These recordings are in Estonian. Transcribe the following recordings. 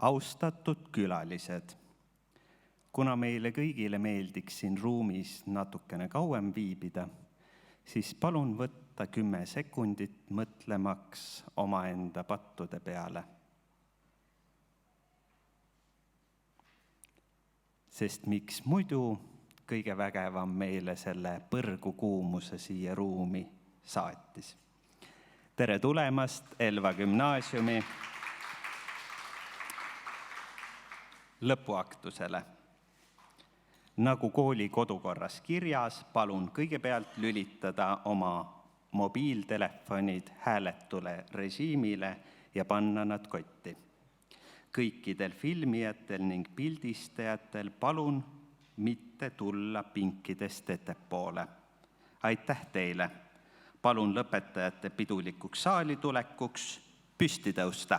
Austatud külalised, kuna meile kõigile meeldiks siin ruumis natukene kauem viibida, siis palun võtta 10 sekundit mõtlemaks omaenda pattude peale. Sest miks muidu kõige vägevam meile selle põrgu kuumuse siia ruumi saatis. Tere tulemast Elva gümnaasiumi lõpuaktusele. Nagu kooli kodukorras kirjas, palun kõigepealt lülitada oma mobiiltelefonid hääletule režiimile ja panna nad kotti. Kõikidel filmijatel ning pildistajatel palun mitte tulla pinkidest ettepoole. Aitäh teile! Palun lõpetajate pidulikuks saali tulekuks püsti tõusta.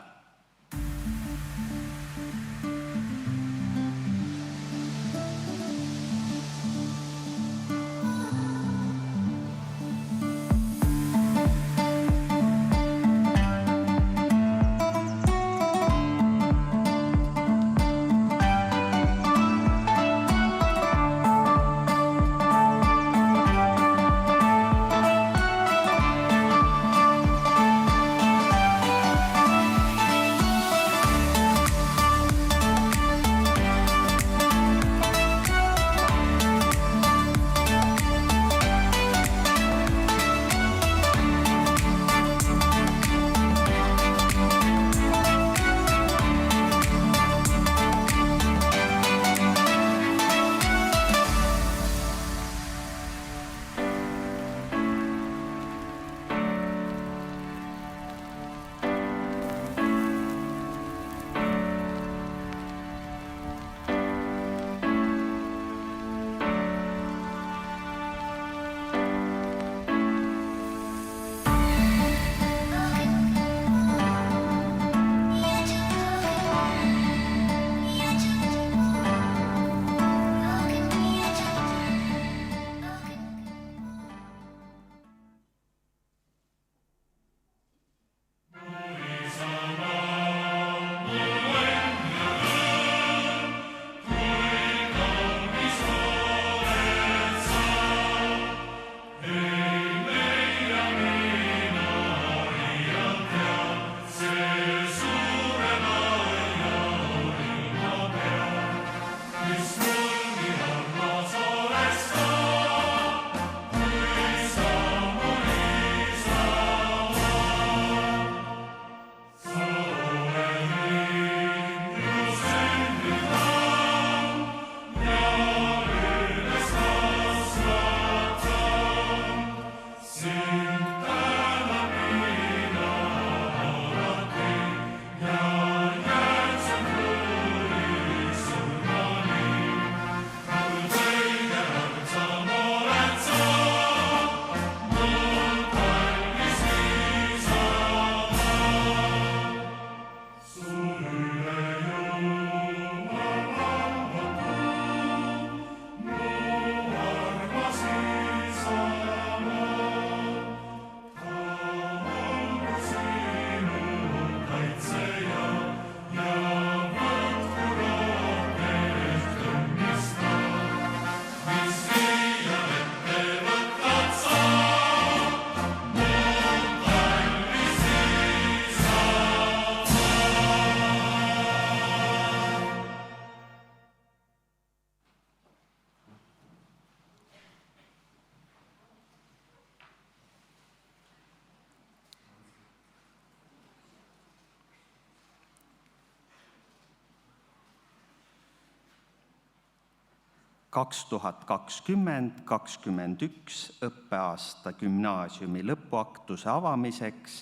(2020-21 õppeaasta gümnaasiumi lõpuaktuse avamiseks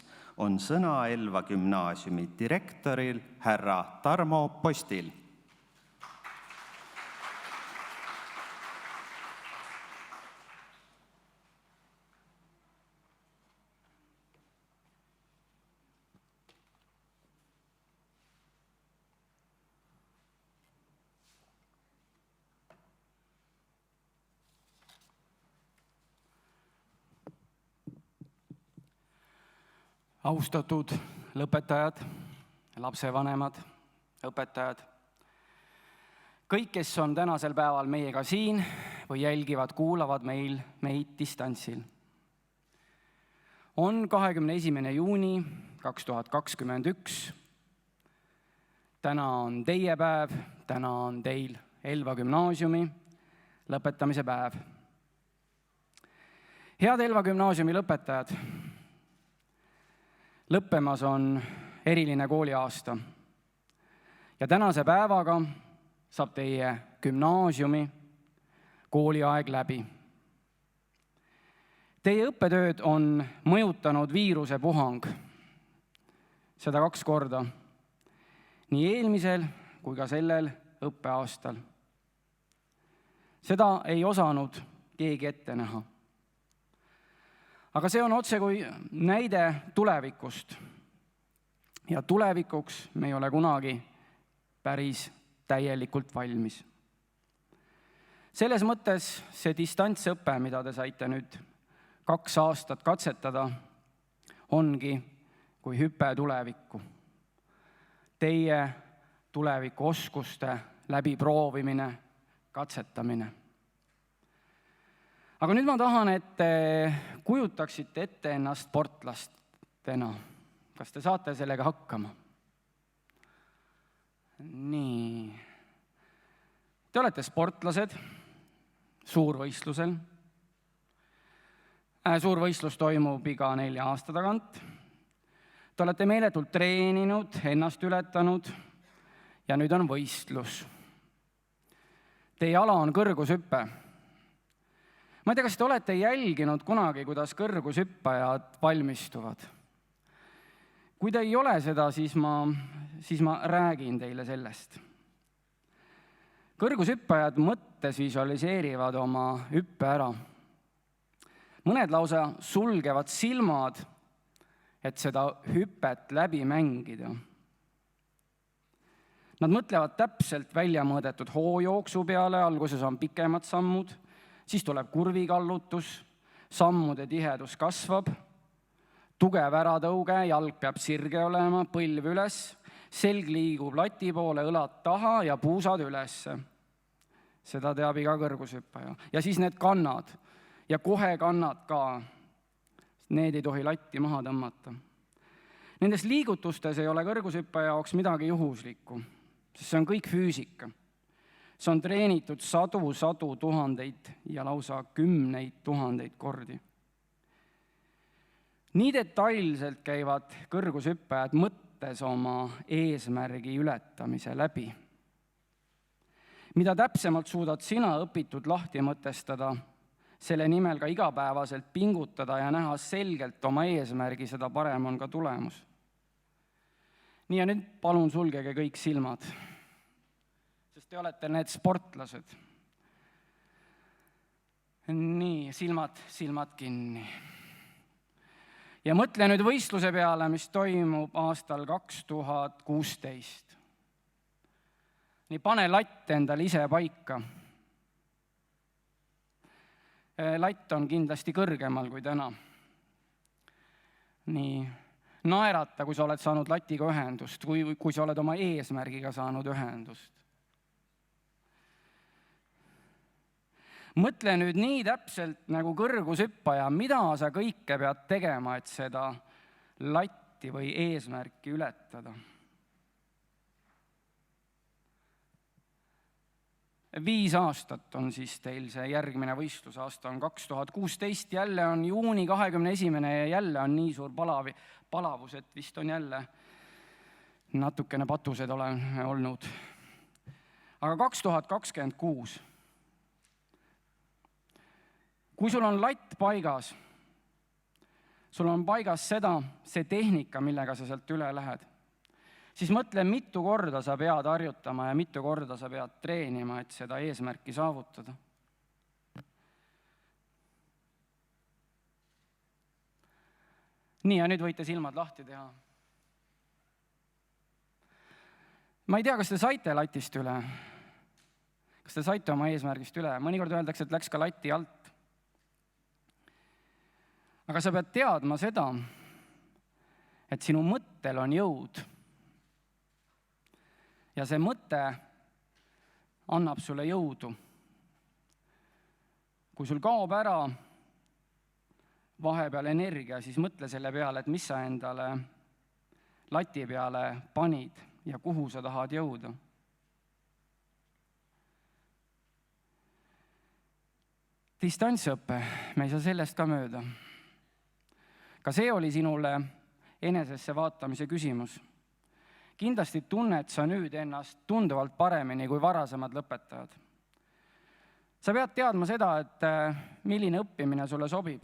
on sõna Elva gümnaasiumi direktoril härra Tarmo Postil. Austatud lõpetajad, lapsevanemad, õpetajad, kõik, kes on tänasel päeval meiega siin või jälgivad, kuulavad meid distantsil. On 21. juuni 2021. Täna on teie päev, täna on teil Elva gümnaasiumi lõpetamise päev. Head Elva gümnaasiumi lõpetajad, lõppemas on eriline kooliaasta ja tänase päevaga saab teie gümnaasiumi kooliaeg läbi. Teie õppetööd on mõjutanud viirusepuhang, seda 2 korda, nii eelmisel kui ka sellel õppeaastal. Seda ei osanud keegi ette näha. Aga see on otse kui näide tulevikust. Ja tulevikuks me ei ole kunagi päris täielikult valmis. Selles mõttes see distantsõpe, mida te saite nüüd 2 aastat katsetada, ongi kui hüpe tulevikku. Teie tulevikuoskuste läbiproovimine, katsetamine. Aga nüüd ma tahan, et te kujutaksite ette ennast sportlastena. Kas te saate sellega hakkama? Nii. Te olete sportlased suurvõistlusel. Suurvõistlus toimub iga 4 aasta tagant. Te olete meeletult treeninud, ennast ületanud ja nüüd on võistlus. Teie ala on kõrgushüpe. Ma ei tea, kas te olete jälginud kunagi, kuidas kõrgushüppajad valmistuvad. Kui te ei ole seda, siis ma räägin teile sellest. Kõrgushüppajad mõttes visualiseerivad oma hüppe ära. Mõned lausa sulgevad silmad, et seda hüpet läbi mängida. Nad mõtlevad täpselt välja mõõdetud hoojooksu peale, alguses on pikemad sammud, siis tuleb kurvikallutus, sammude tihedus kasvab, tugev äratõuge, jalg peab sirge olema, põlv üles, selg liigub lati poole, õlad taha ja puusad üles. Seda teab iga kõrgushüppaja. Ja siis need kannad ja kohe kannad ka. Need ei tohi latti maha tõmmata. Nendes liigutustes ei ole kõrgushüppaja jaoks midagi juhuslikku, sest see on kõik füüsika. See on treenitud sadu tuhandeid ja lausa 10 000 kordi. Nii detailselt käivad kõrgushüppajad mõttes oma eesmärgi ületamise läbi. Mida täpsemalt suudad sina õpitud lahti mõtestada, selle nimel ka igapäevaselt pingutada ja näha selgelt oma eesmärgi, seda parem on ka tulemus. Nii ja nüüd palun sulgege kõik silmad, sest te olete need sportlased. Nii, silmad kinni. Ja mõtle nüüd võistluse peale, mis toimub aastal 2016. Nii, pane latt endale ise paika. Latt on kindlasti kõrgemal kui täna. Nii, naerata, kui sa oled saanud latiga ühendust, kui sa oled oma eesmärgiga saanud ühendust. Mõtle nüüd nii täpselt nagu kõrgushüppaja, mida sa kõike pead tegema, et seda latti või eesmärki ületada. 5 aastat on siis teil see järgmine võistlusaasta on 2016, jälle on juuni 21. ja jälle on nii suur palavus, et vist on jälle natukene patused olnud. Aga 2026. Kui sul on latt paigas, sul on paigas see tehnika, millega sa sealt üle lähed, siis mõtle, mitu korda sa pead harjutama ja mitu korda sa pead treenima, et seda eesmärki saavutada. Nii, ja nüüd võite silmad lahti teha. Ma ei tea, kas te saite latist üle. Kas te saite oma eesmärgist üle? Mõnikord öeldakse, et läks ka lati alt. Aga sa pead teadma seda, et sinu mõttel on jõud. Ja see mõte annab sulle jõudu. Kui sul kaob ära vahepeal energia, siis mõtle selle peale, et mis sa endale lati peale panid ja kuhu sa tahad jõuda. Distantsõpe, me ei saa sellest ka mööda. Ka see oli sinule enesesse vaatamise küsimus. Kindlasti tunned sa nüüd ennast tunduvalt paremini kui varasemad lõpetajad. Sa pead teadma seda, et milline õppimine sulle sobib.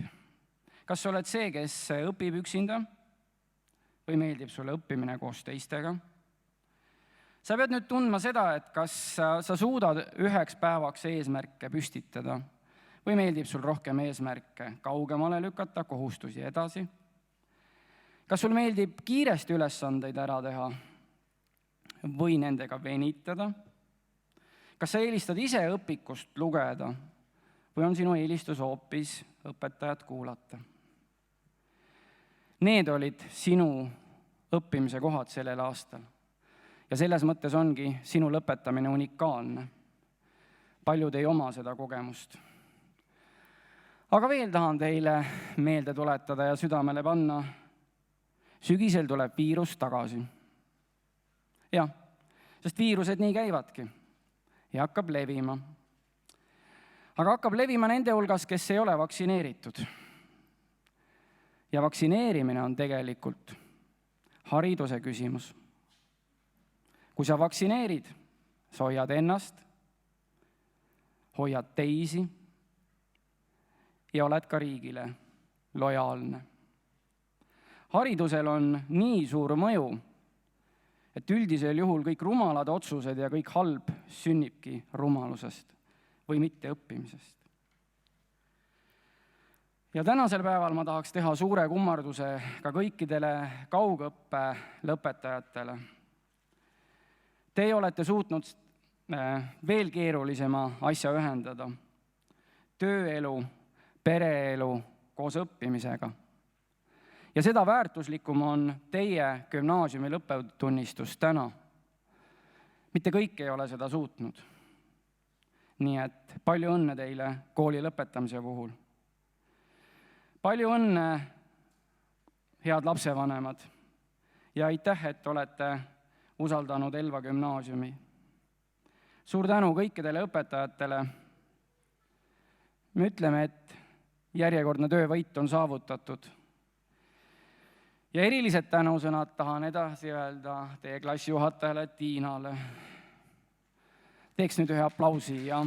Kas sa oled see, kes õpib üksinda või meeldib sulle õppimine koos teistega? Sa pead nüüd tundma seda, et kas sa suudad üheks päevaks eesmärke püstitada või meeldib sul rohkem eesmärke kaugemale lükata, kohustusi edasi? Kas sul meeldib kiiresti ülesandeid ära teha või nendega venitada? Kas sa eelistad ise õpikust lugeda või on sinu eelistus hoopis õpetajat kuulata? Need olid sinu õppimise kohad sellel aastal. Ja selles mõttes ongi sinu lõpetamine unikaalne. Paljud ei oma seda kogemust. Aga veel tahan teile meelde tuletada ja südamele panna. Sügisel tuleb viirus tagasi. Jah, sest viirused nii käivadki ja hakkab levima. Aga hakkab levima nende hulgas, kes ei ole vaktsineeritud. Ja vaktsineerimine on tegelikult hariduse küsimus. Kui sa vaktsineerid, sa hoiad ennast, hoiad teisi ja oled ka riigile lojaalne. Haridusel on nii suur mõju, et üldisel juhul kõik rumalad otsused ja kõik halb sünnibki rumalusest või mitte õppimisest. Ja tänasel päeval ma tahaks teha suure kummarduse ka kõikidele kaugõppe lõpetajatele. Teie olete suutnud veel keerulisema asja ühendada. Tööelu, pereelu koos õppimisega. Ja seda väärtuslikum on teie gümnaasiumi lõputunnistus täna. Mitte kõik ei ole seda suutnud. Nii et palju õnne teile kooli lõpetamise puhul. Palju õnne, head lapsevanemad, ja aitäh, et olete usaldanud Elva gümnaasiumi. Suur tänu kõikidele õpetajatele. Me ütleme, et järjekordne töövõit on saavutatud. Ja erilised tänusõnad tahan edasi öelda teie klassijuhatajale Tiinale. Teeks nüüd ühe aplausi ja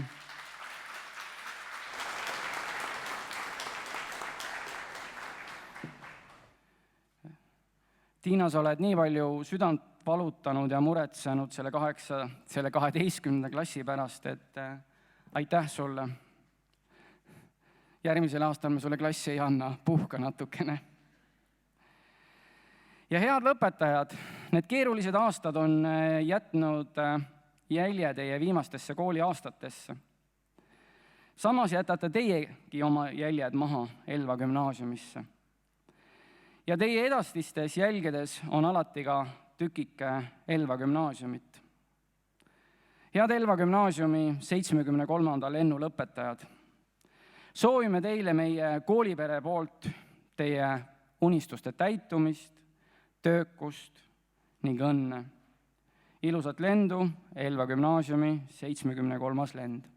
Tiina, sa oled nii palju südant valutanud ja muretsenud selle 12. klassi pärast, et aitäh sulle. Järgmisel aastal me sulle klassi ei anna, puhka natukene. Ja head lõpetajad, need keerulised aastad on jätnud jälje teie viimastesse kooliaastatesse. Samas jätate teiegi oma jäljed maha Elva gümnaasiumisse. Ja teie edastistes jälgedes on alati ka tükike Elva gümnaasiumit. Head Elva gümnaasiumi 73. lennu lõpetajad, soovime teile meie koolipere poolt teie unistuste täitumist, töökust ning õnne. Ilusat lendu, Elva gümnaasiumi 73. lend.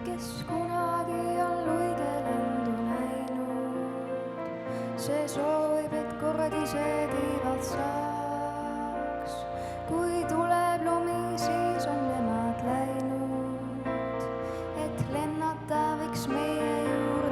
Kes kunagi on luigelendu näinud, see soovib, et kord ise tiivad saaks. Kui tuleb lumi, siis on nemad läinud, et lennata võiks meie juurde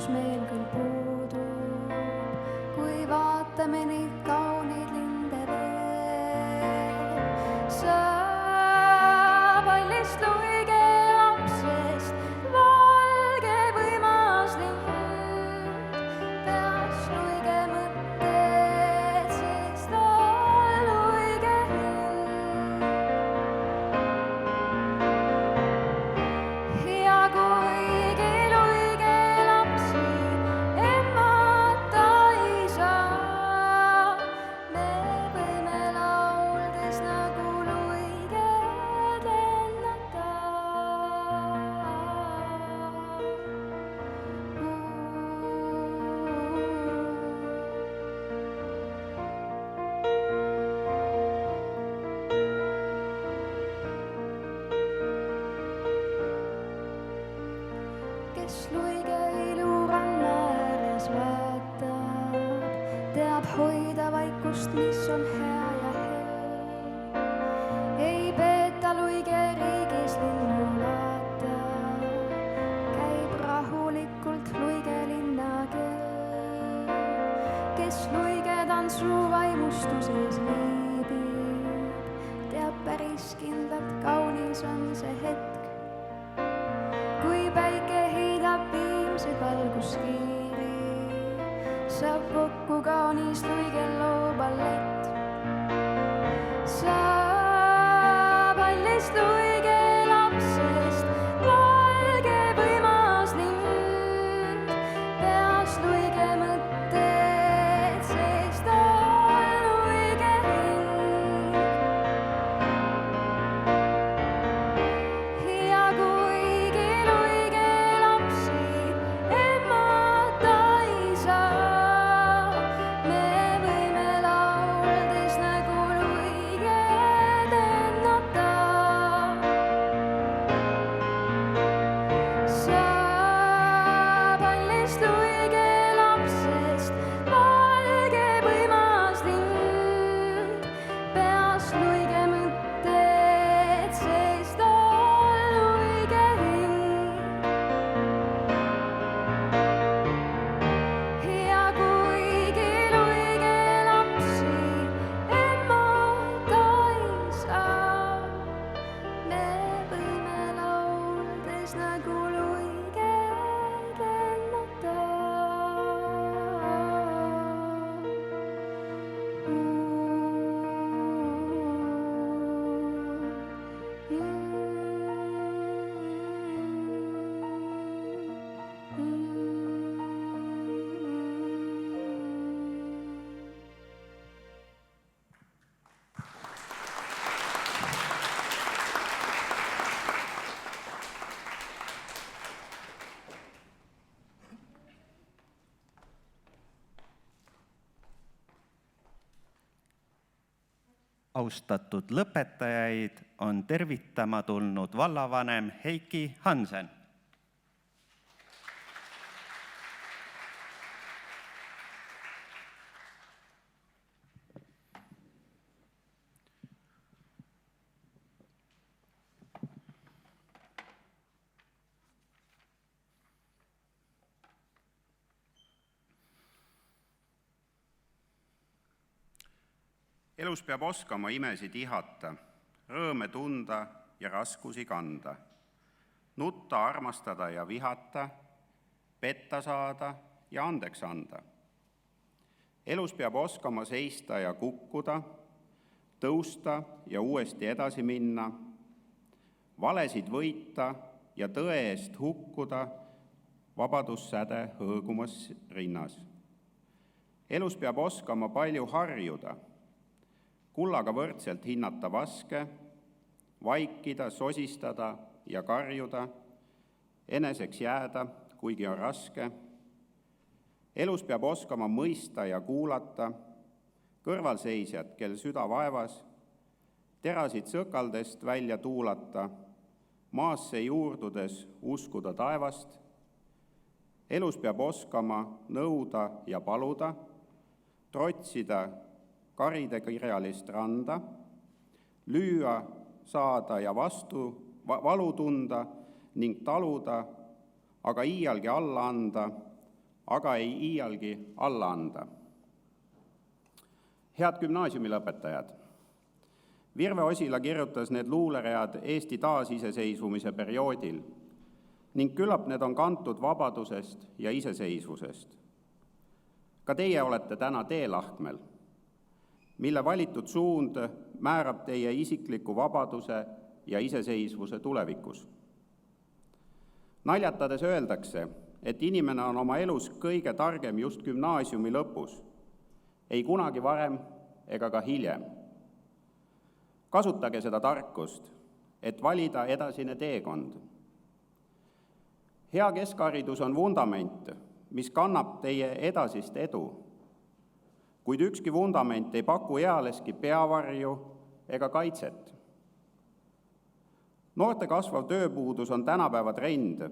valgus meil küll puudub, kui vaatame neid kauneid linde veel. Sa pallist luige lapsest, valge võimas lind, peas luige mõtted, siis ta luige hind. Ja kuigi luige lapsi emmata ei saa, me võime lauldes nagu luiged lennata. Kes luige ilu ranna ääres vaatab, teab hoida vaikust, mis on hea ja hell. Ei peeta luige riigis linnulaata, käib rahulikult luige linnakell. Kes luige tantsu vaimustuses viibib, teab päris kindlalt, kaunis on see hetk, kui päike heidab viimseid valguskiiri, saab kokku kaunis luigelloo ballett. Sa pallist luige lapsest, valge võimas lind, peas luige mõtted, sees ta luige hind. Ja kuigi luige lapsi emmata ei saa, me võime lauldes nagu luiged lennata. Sa pallist luige lapsest, valge võimas lind, peas luige mõtted, sees ta luige hind. Ja kuigi luige lapsi emmata ei saa, me võime lauldes nagu luiged lennata. Austatud lõpetajaid on tervitama tulnud vallavanem Heiki Hansen. Elus peab oskama imesid ihata, rõõme tunda ja raskusi kanda, nutta, armastada ja vihata, petta saada ja andeks anda. Elus peab oskama seista ja kukkuda, tõusta ja uuesti edasi minna, valesid võita ja tõe eest hukkuda, vabadussäde hõõgumas rinnas. Elus peab oskama palju harjuda, kullaga võrdselt hinnata vaske, vaikida, sosistada ja karjuda, eneseks jääda, kuigi on raske. Elus peab oskama mõista ja kuulata, kõrvalseisjad, kel süda vaevas, terasid sõkaldest välja tuulata, maasse juurdudes uskuda taevast. Elus peab oskama nõuda ja paluda, trotsida karide kirjalist randa, lüüa, saada ja vastu valu tunda ning taluda, aga iialgi alla anda, aga ei iialgi alla anda. Head gümnaasiumilõpetajad! Virve Osila kirjutas need luuleread Eesti taasiseseisvumise perioodil ning küllap need on kantud vabadusest ja iseseisvusest. Ka teie olete täna teelahkmel, mille valitud suund määrab teie isikliku vabaduse ja iseseisvuse tulevikus. Naljatades öeldakse, et inimene on oma elus kõige targem just gümnaasiumi lõpus, ei kunagi varem ega ka hiljem. Kasutage seda tarkust, et valida edasine teekond. Hea keskharidus on vundament, mis kannab teie edasist edu, kuid ükski vundament ei paku ealeski peavarju ega kaitset. Noorte kasvav tööpuudus on tänapäeva trend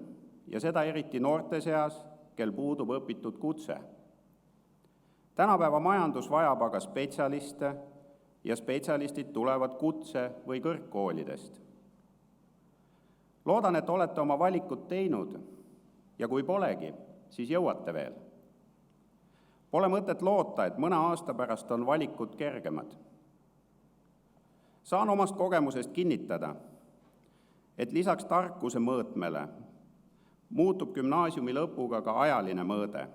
ja seda eriti noorte seas, kel puudub õpitud kutse. Tänapäeva majandus vajab aga spetsialiste ja spetsialistid tulevad kutse- või kõrgkoolidest. Loodan, et olete oma valikud teinud ja kui polegi, siis jõuate veel. Pole mõtet loota, et mõne aasta pärast on valikud kergemad. Saan omast kogemusest kinnitada, et lisaks tarkuse mõõtmele muutub gümnaasiumi lõpuga ka ajaline mõõde.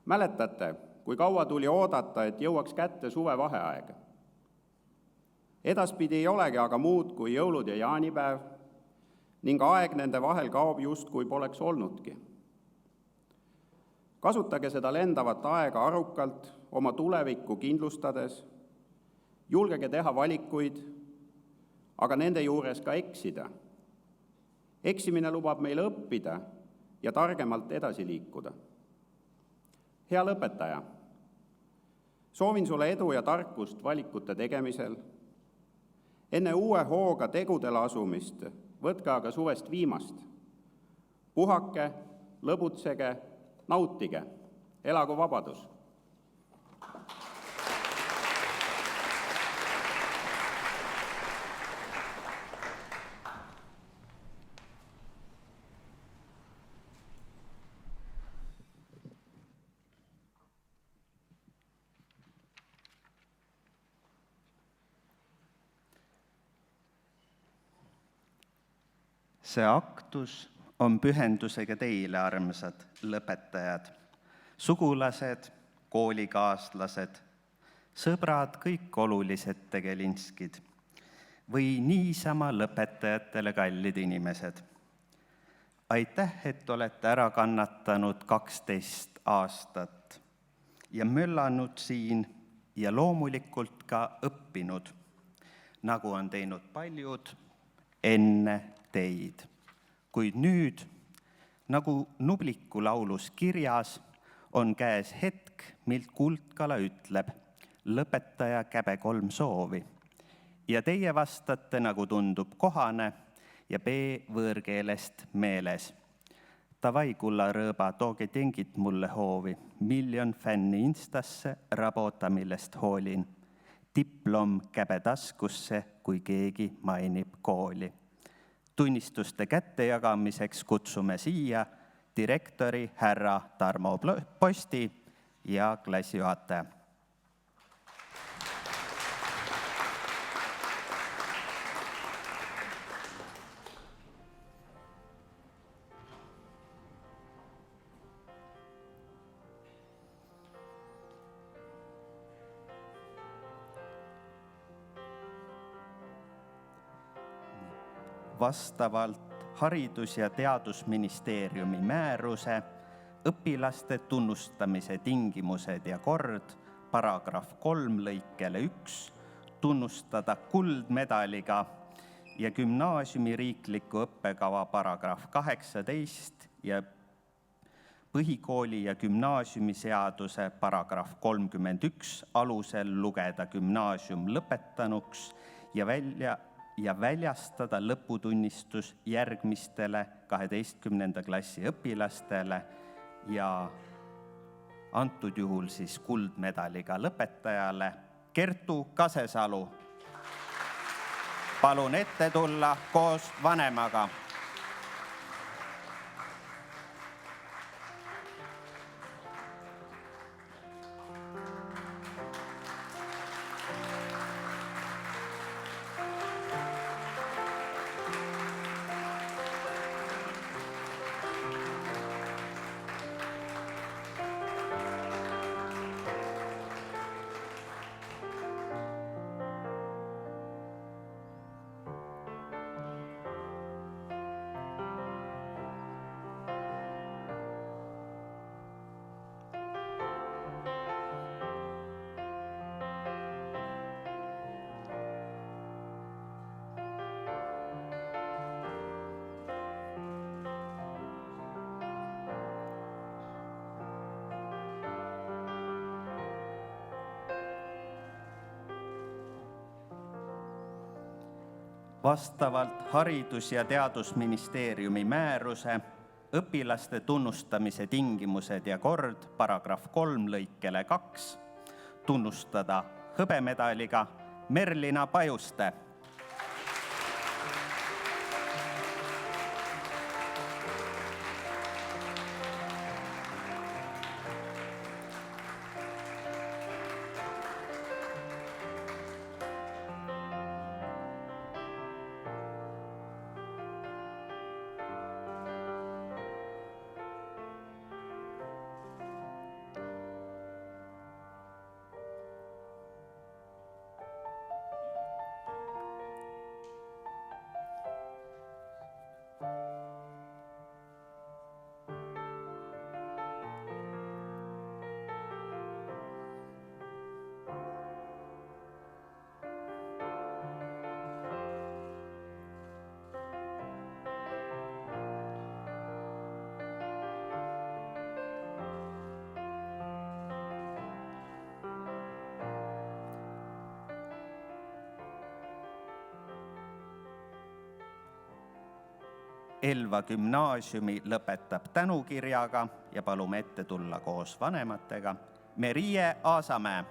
Mäletate, kui kaua tuli oodata, et jõuaks kätte suvevaheaeg. Edaspidi ei olegi aga muud kui jõulud ja jaanipäev ning aeg nende vahel kaob justkui poleks olnudki. Kasutage seda lendavat aega arukalt, oma tulevikku kindlustades, julgege teha valikuid, aga nende juures ka eksida. Eksimine lubab meil õppida ja targemalt edasi liikuda. Hea lõpetaja, soovin sulle edu ja tarkust valikute tegemisel. Enne uue hooga tegudele asumist võtke aga suvest viimast. Puhake, lõbutsege, nautige, elagu vabadus! See aktus on pühendusega teile, armsad lõpetajad, sugulased, koolikaaslased, sõbrad, kõik olulised tegelinskid või niisama lõpetajatele kallid inimesed. Aitäh, et olete ära kannatanud 12 aastat ja möllanud siin ja loomulikult ka õppinud, nagu on teinud paljud enne teid. Kuid nüüd, nagu Nubliku laulus kirjas, on käes hetk, milt Kuldkala ütleb, lõpetaja käbe 3 soovi. Ja teie vastate, nagu tundub kohane ja võõrkeelest meeles. Tavai, kulla rõõba, tooge tengid mulle hoovi, 1 miljon fänni instasse, rabota, millest hoolin. Diplom käbe taskusse, kui keegi mainib kooli. Tunnistuste kätte jagamiseks kutsume siia direktori härra Tarmo Posti ja klassijuhataja. Vastavalt Haridus- ja Teadusministeeriumi määruse õpilaste tunnustamise tingimused ja kord paragrahv 3 lõikele 1 tunnustada kuldmedaliga ja gümnaasiumi riikliku õppekava paragrahv 18 ja põhikooli ja gümnaasiumiseaduse paragrahv 31 alusel lugeda gümnaasium lõpetanuks ja väljastada lõputunnistus järgmistele 12. klassi õpilastele ja antud juhul siis kuldmedaliga lõpetajale Kertu Kasesalu. Palun ette tulla koos vanemaga. vastavalt Haridus- ja Teadusministeeriumi määruse õpilaste tunnustamise tingimused ja kord paragrahv 3 lõikele 2 tunnustada hõbemedaliga Merlina Pajuste. Elva gümnaasiumi lõpetab tänukirjaga ja palume ette tulla koos vanematega Merie Aasamäe.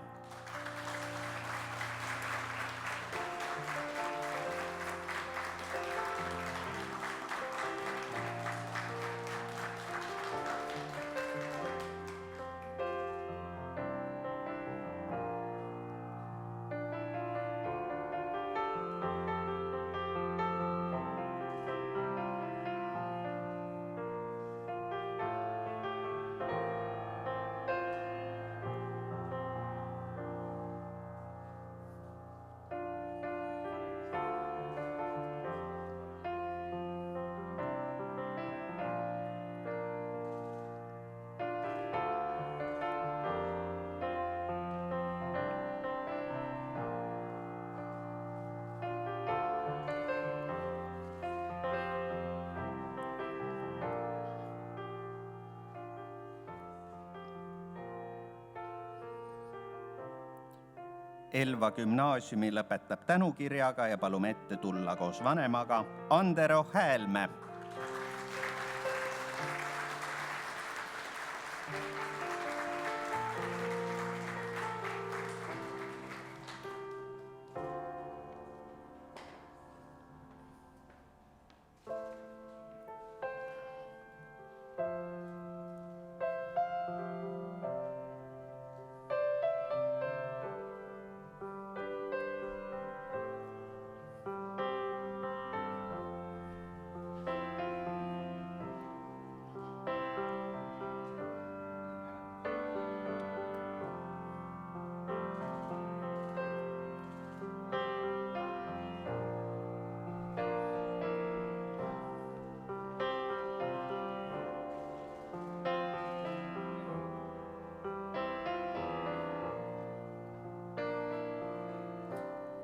Elva gümnaasiumi lõpetab tänukirjaga ja palume ette tulla koos vanemaga Andero Häälme.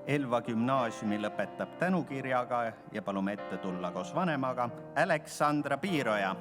Elva gümnaasiumi lõpetab tänukirjaga ja palume ette tulla koos vanemaga Aleksandra Piiroja.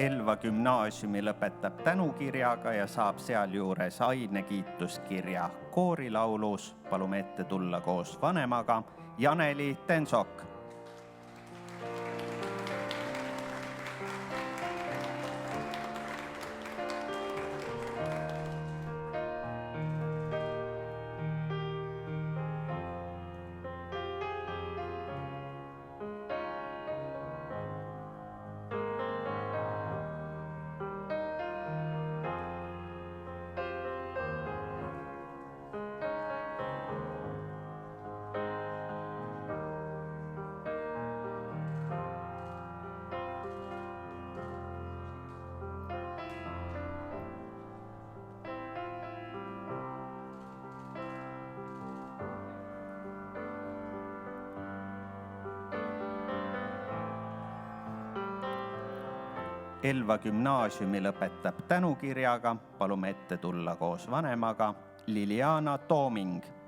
Elva gümnaasiumi lõpetab tänukirjaga ja saab sealjuures ainekiituskirja koorilaulus. Palume ette tulla koos vanemaga Janeli Tensok. Elva gümnaasiumi lõpetab tänukirjaga, palume ette tulla koos vanemaga, Liliana Tooming.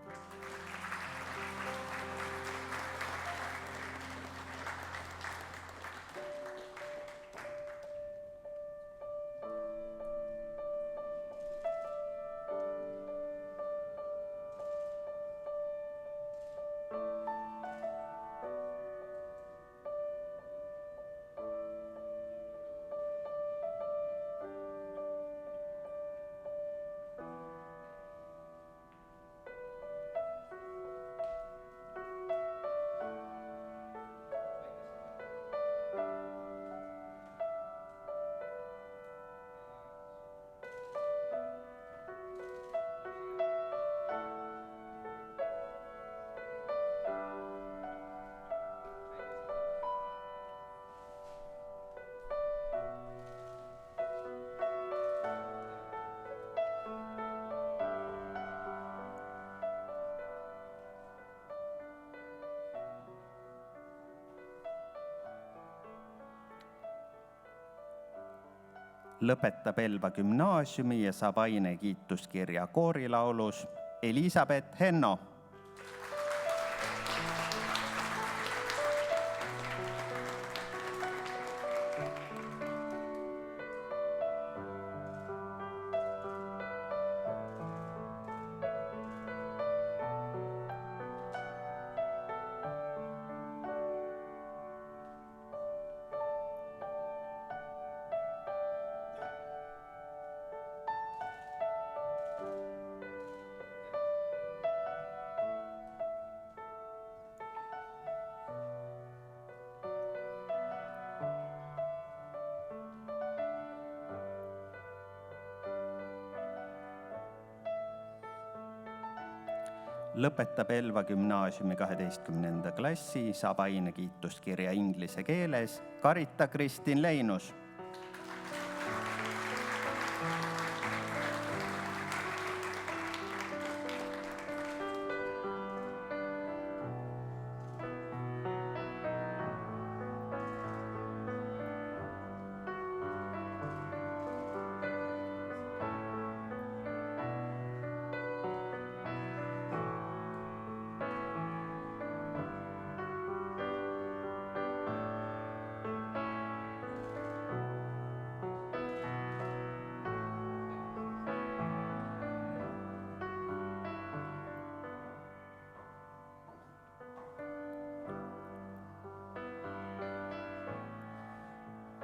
Lõpetab Elva gümnaasiumi ja saab aine kiituskirja koorilaulus Elisabeth Henno. Lõpetab Elva gümnaasiumi 12. klassi, saab aine kiituskirja inglise keeles Karita Kristin Leinus.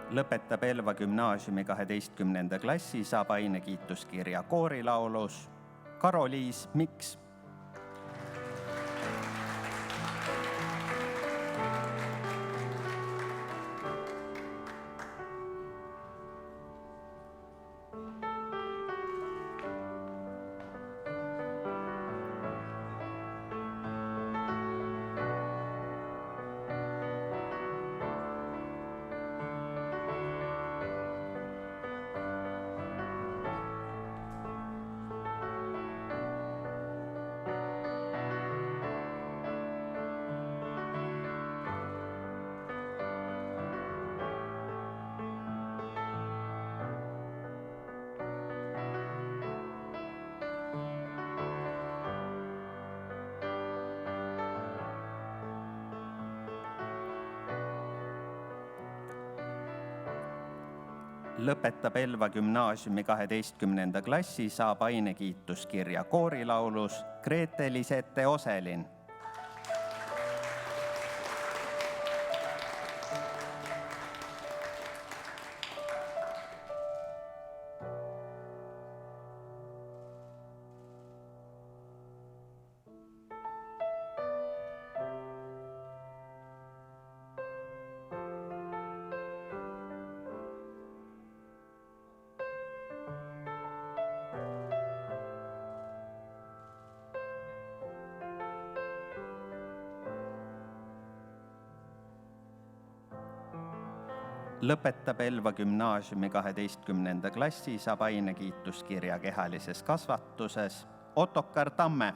Lõpetab Elva gümnaasiumi 12. klassi, saab aine kiituskirja koorilaulus Karoliis Miks. Lõpetab Elva gümnaasiumi 12. klassi, saab aine kiituskirja koorilaulus Grete-Lisette Oselin. Lõpetab Elva gümnaasiumi 12. klassi, saab aine kiituskirja kehalises kasvatuses Ottokar Tamme.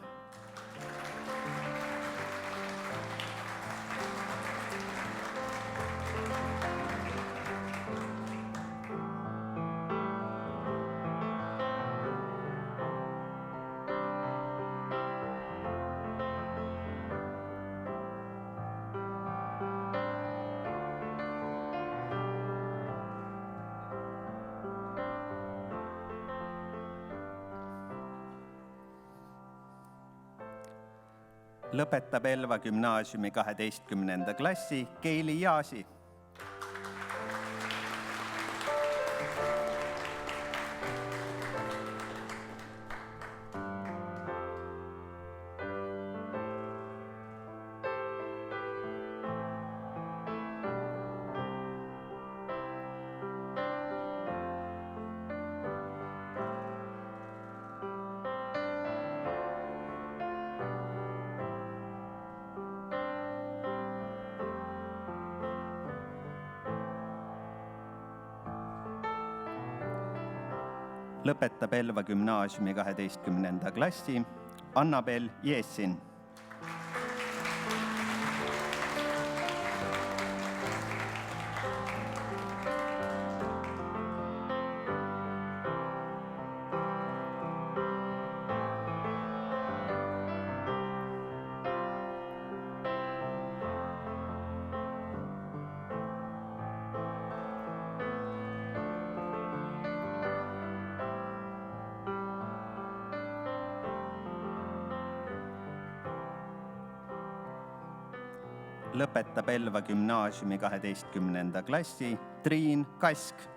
Lõpetab Elva gümnaasiumi 12. klassi Keili Jaasi. Lõpetab Elva gümnaasiumi 12. klassi Annabel Jessin. Lõpetab Elva gümnaasiumi 12. klassi Triin Kask.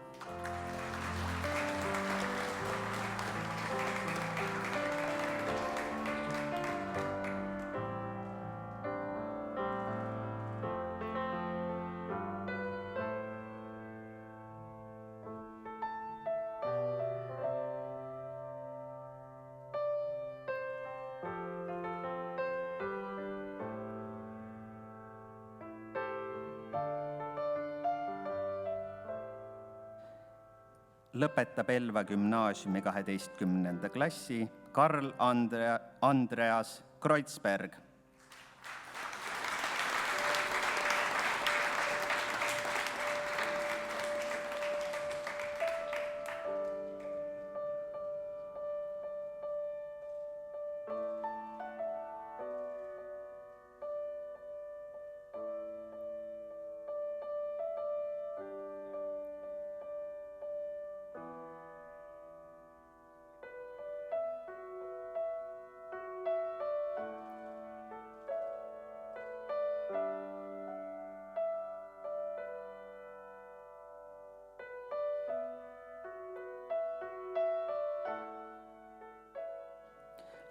Lõpetab Elva gümnaasiumi 12. klassi Karl Andreas Kreutzberg.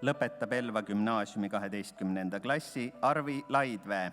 Lõpetab Elva gümnaasiumi 12. klassi Arvi Laidvee.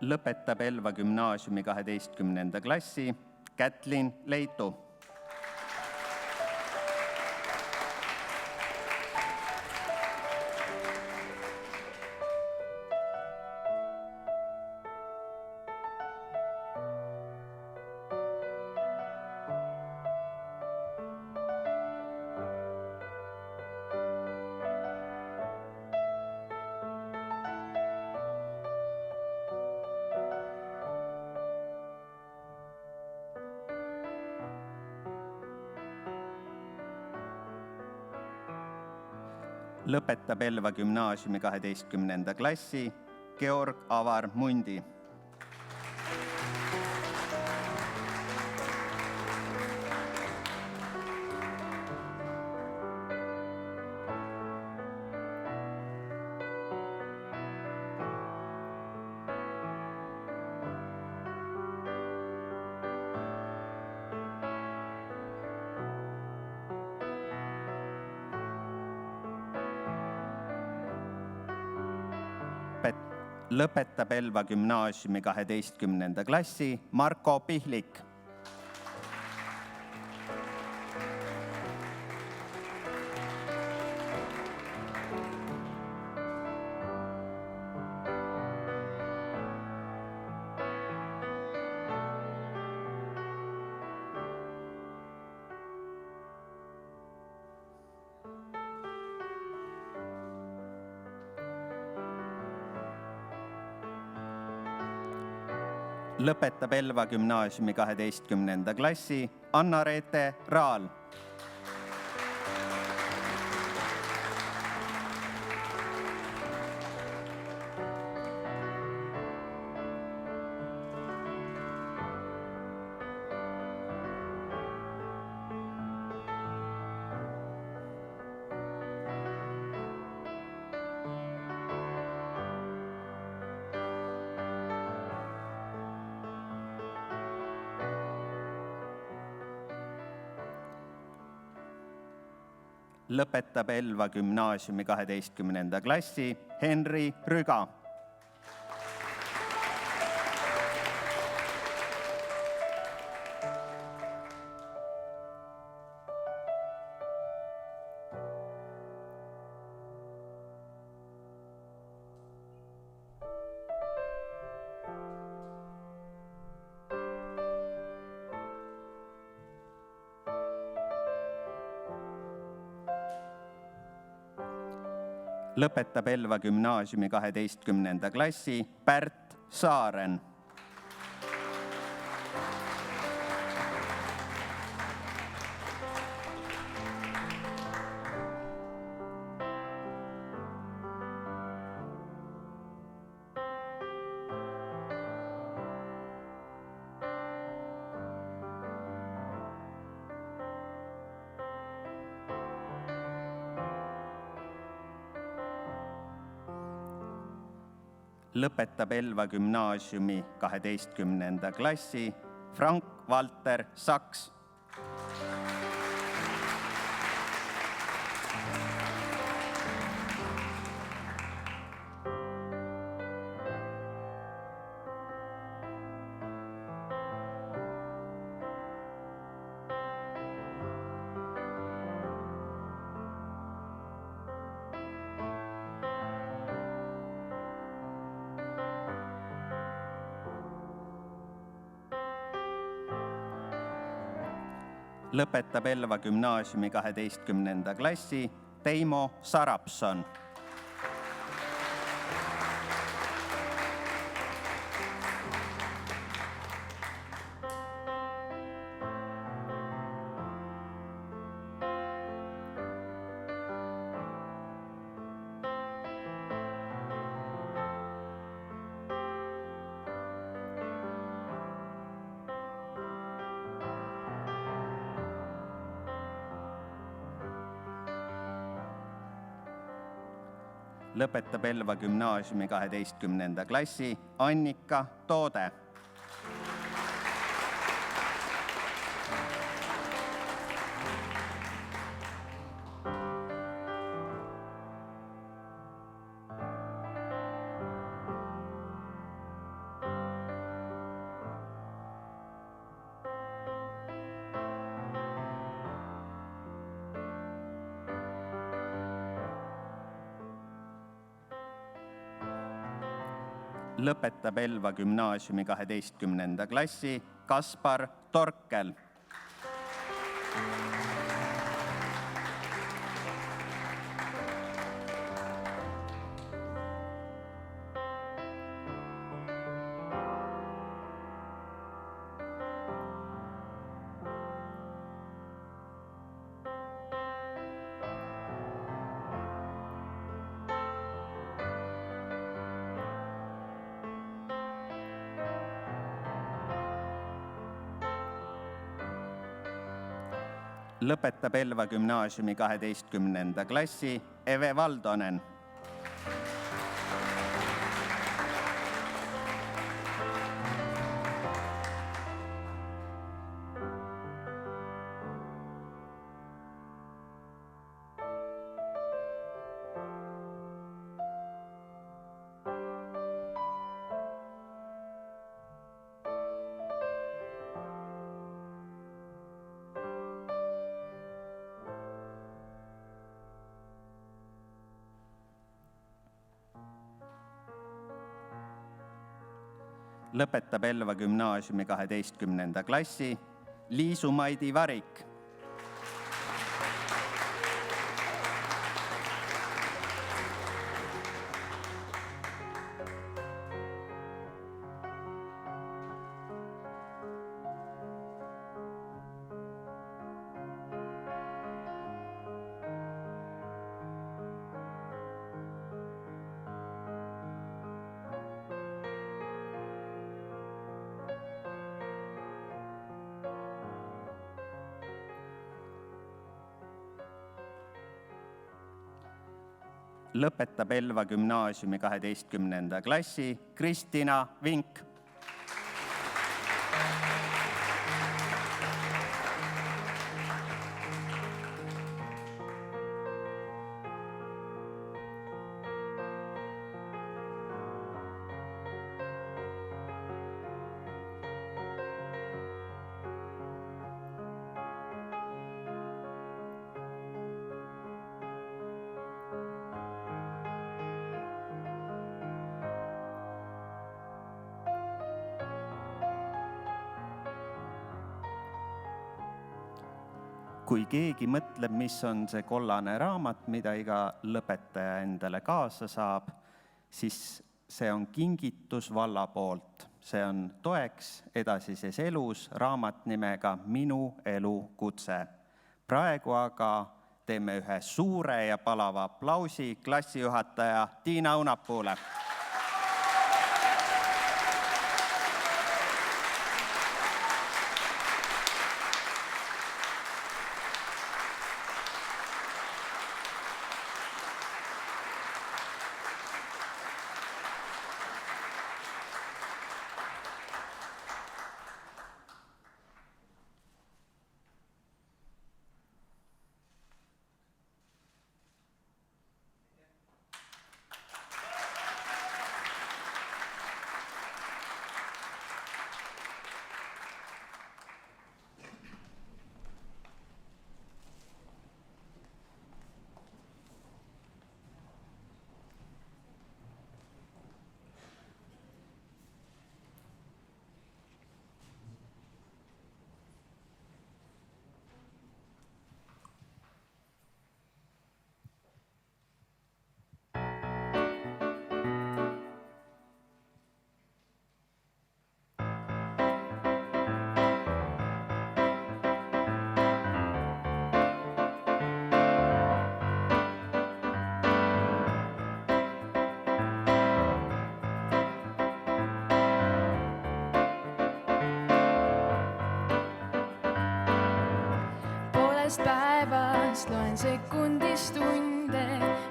Lõpetab Elva gümnaasiumi 12. klassi Kätlin Leitu. Lõpetab Elva gümnaasiumi 12. klassi Georg Avar Mundi. Lõpetab Elva gümnaasiumi 12. klassi Marko Pihlik. Lõpetab Elva gümnaasiumi 12. klassi Anna-Reete Raal. Lõpetab Elva gümnaasiumi 12. klassi Henri Rüga. Lõpetab Elva gümnaasiumi 12. klassi Pärt Saaren. Lõpetab Elva gümnaasiumi 12. klassi Frank-Valter Saks. Lõpetab Elva gümnaasiumi 12. klassi Teimo Sarapson. Lõpetab Elva gümnaasiumi 12. klassi Annika Toode. Lõpetab Elva gümnaasiumi 12. klassi Kaspar Torkel. Lõpetab Elva gümnaasiumi 12. klassi Eve Valdonen. Lõpetab Elva gümnaasiumi 12. klassi Liisu-Maidi Varik. lõpetab Elva gümnaasiumi 12. klassi Kristina Vink. Kui keegi mõtleb, mis on see kollane raamat, mida iga lõpetaja endale kaasa saab, siis see on kingitus valla poolt. See on toeks edasises elus raamat nimega Minu elu kutse. Praegu aga teeme ühe suure ja palava aplausi klassijuhataja Tiina Unapuule. Päevast loen sekundis tunde,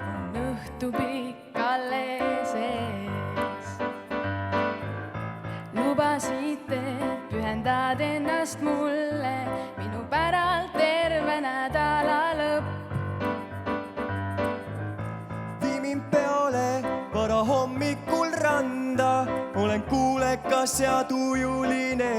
on õhtu pikk alles ees. Lubasite, pühendad ennast mulle, minu päralt terve nädala lõpp. Vii mind peole vara hommikul randa, olen kuulekas ja tujuline.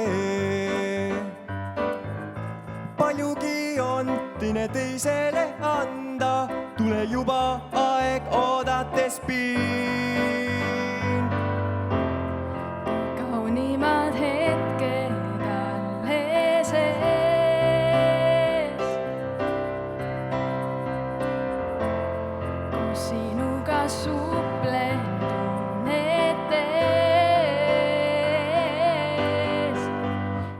Paljugi on teineteisele anda, tule juba aeg oodates piin. Kaunimad hetked alles ees, kus sinuga suplen tunnetes.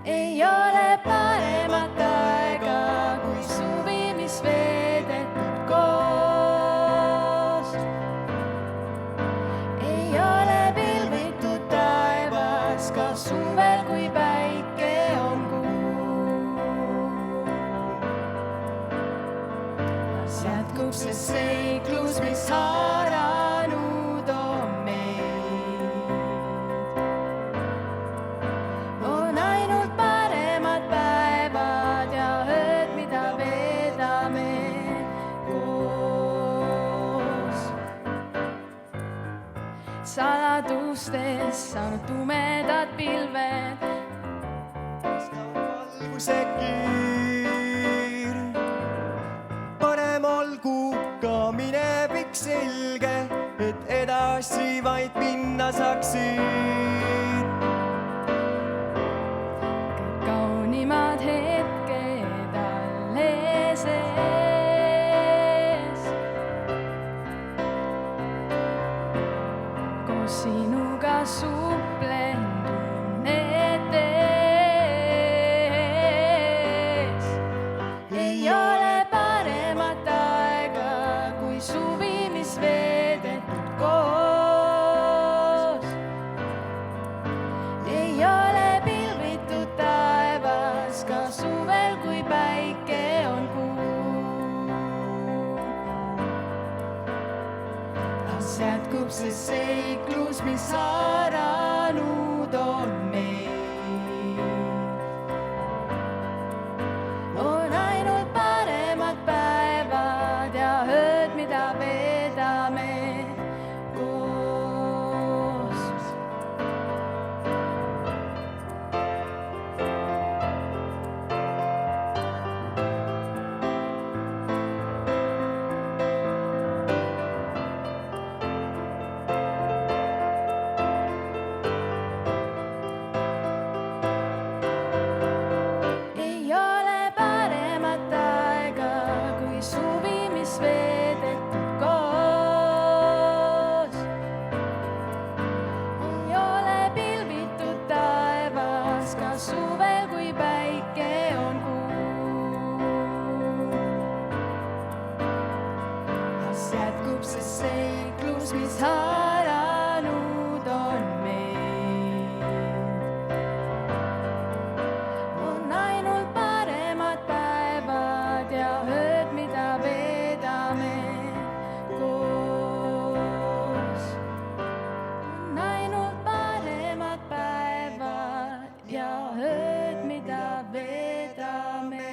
Ei ole paremat aega kui suvi, mis veedetud koos. Ei ole pilvitud taevas ka suvel, kui päike on kuum. Las jätkub see seiklus, mis haaranud on meid. On ainult paremad päevad ja ööd, mida veedame koos. Saladustes saanud tumedad pilved, valguse kiir. Parem olgu ka minevik selge, et edasi vaid minna saaksid. kaunimad hetked alles ees, koos sinuga suplen tunnetes. Ei ole paremat aega kui suvi, mis veedetud koos. Ei ole pilvitud taevas ka suvel, kui päike on kuum. kas jätkub see seiklus, mis haaranud on meil? On ainult paremad päevad ja ööd, mida veedame koos. Ei ole paremat aega kui suvi, mis veedetud koos. Ei ole pilvitud taevas ka suvel, kui päike on kuum. Kas jätkub see seiklus, mis haaranud on meil? On ainult paremad päevad ja ööd, mida veedame koos. On ainult paremad päevad ja ööd, mida veedame.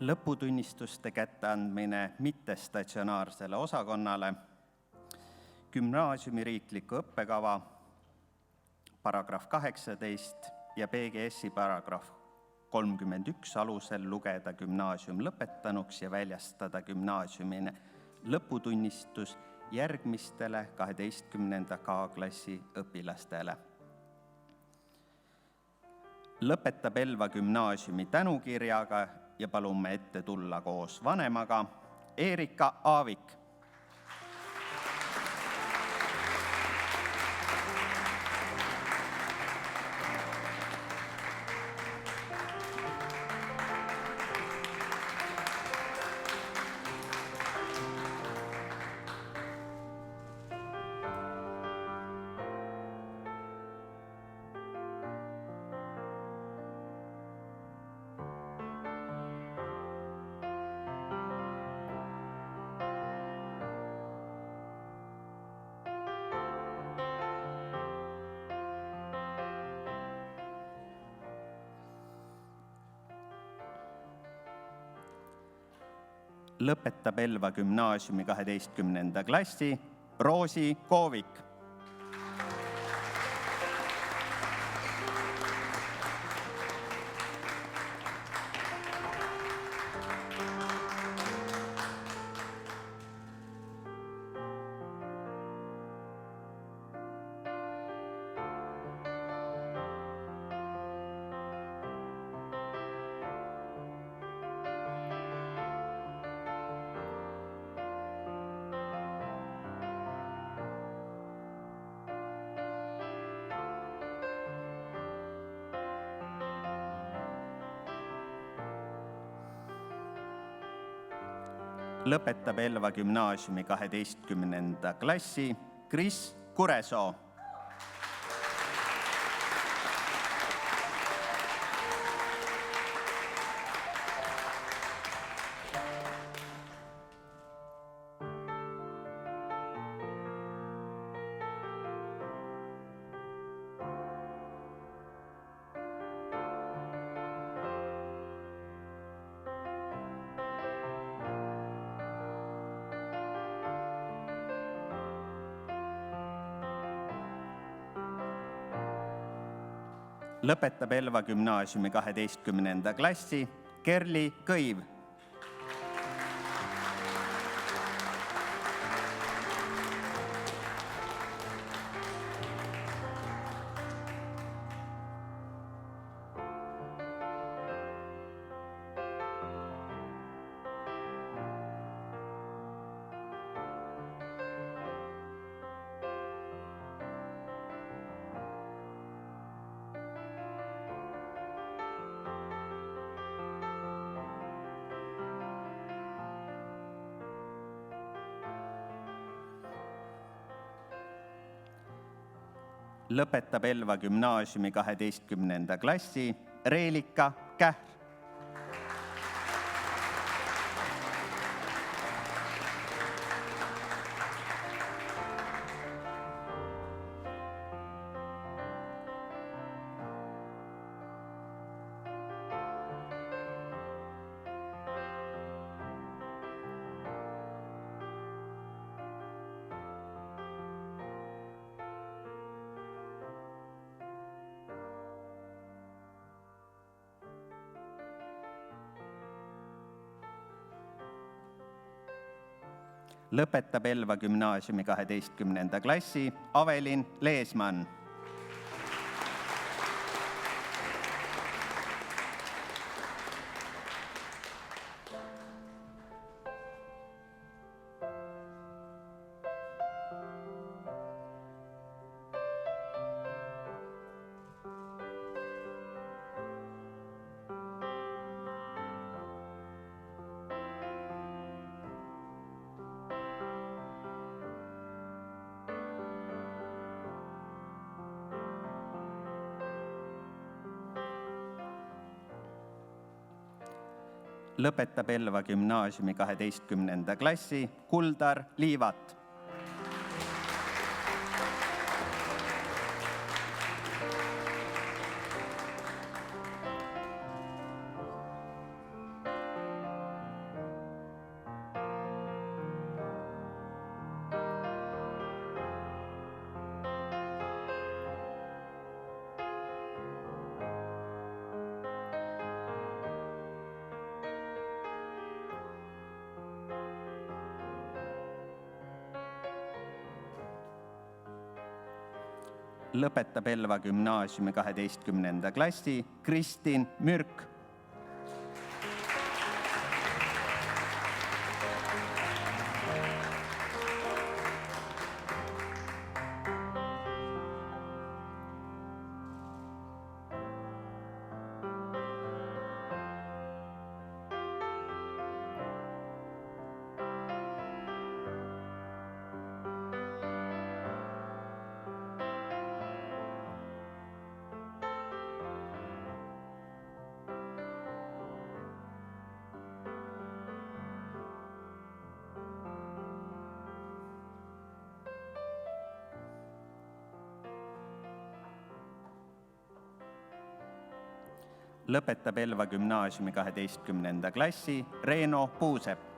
Lõputunnistuste kätteandmine mittestatsionaarsele osakonnale, gümnaasiumi riikliku õppekava paragrahv 18 ja PGS-i paragrahv 31 alusel lugeda gümnaasium lõpetanuks ja väljastada gümnaasiumine lõputunnistus järgmistele 12. K-klassi õpilastele. Lõpetab Elva gümnaasiumi tänukirjaga ja palume ette tulla koos vanemaga Erika Aavik. Lõpetab Elva gümnaasiumi 12. klassi Roosi Koovik. Lõpetab Elva gümnaasiumi 12. klassi Kris Kuresoo. Lõpetab Elva gümnaasiumi 12. klassi Kerli Kõiv. lõpetab Elva gümnaasiumi 12. klassi Reelika Kähr. Lõpetab Elva gümnaasiumi 12. klassi Avelin Leesmann. Lõpetab Elva gümnaasiumi 12. klassi Kuldar Liivat. Lõpetab Elva gümnaasiumi 12. klassi Kristin Mürk. Lõpetab Elva gümnaasiumi 12. klassi Reeno Puusepp.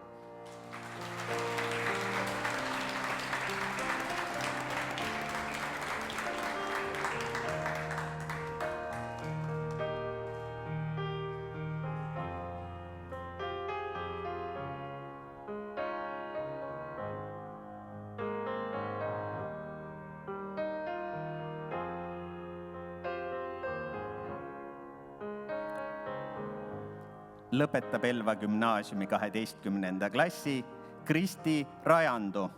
Lõpetab Elva gümnaasiumi 12. klassi Kristi Rajandu.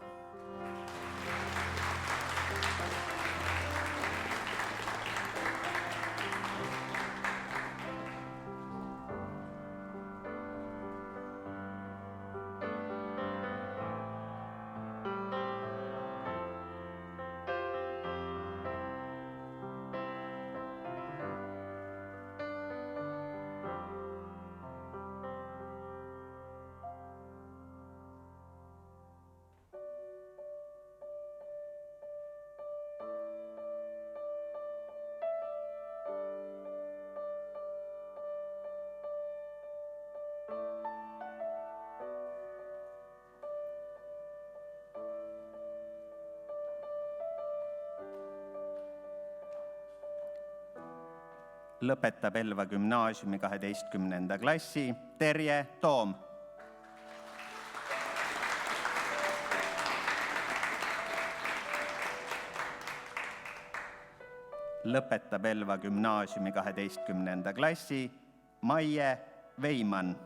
Lõpetab Elva gümnaasiumi 12. klassi Terje Toom. Lõpetab Elva gümnaasiumi 12. klassi Maie Veimann.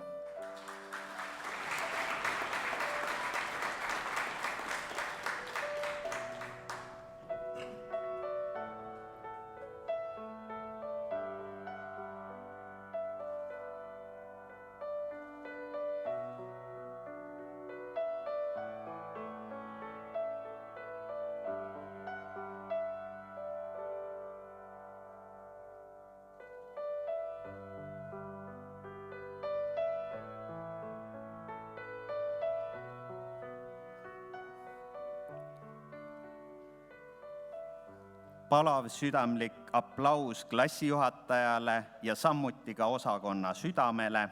palav südamlik aplaus klassijuhatajale ja samuti ka osakonna südamele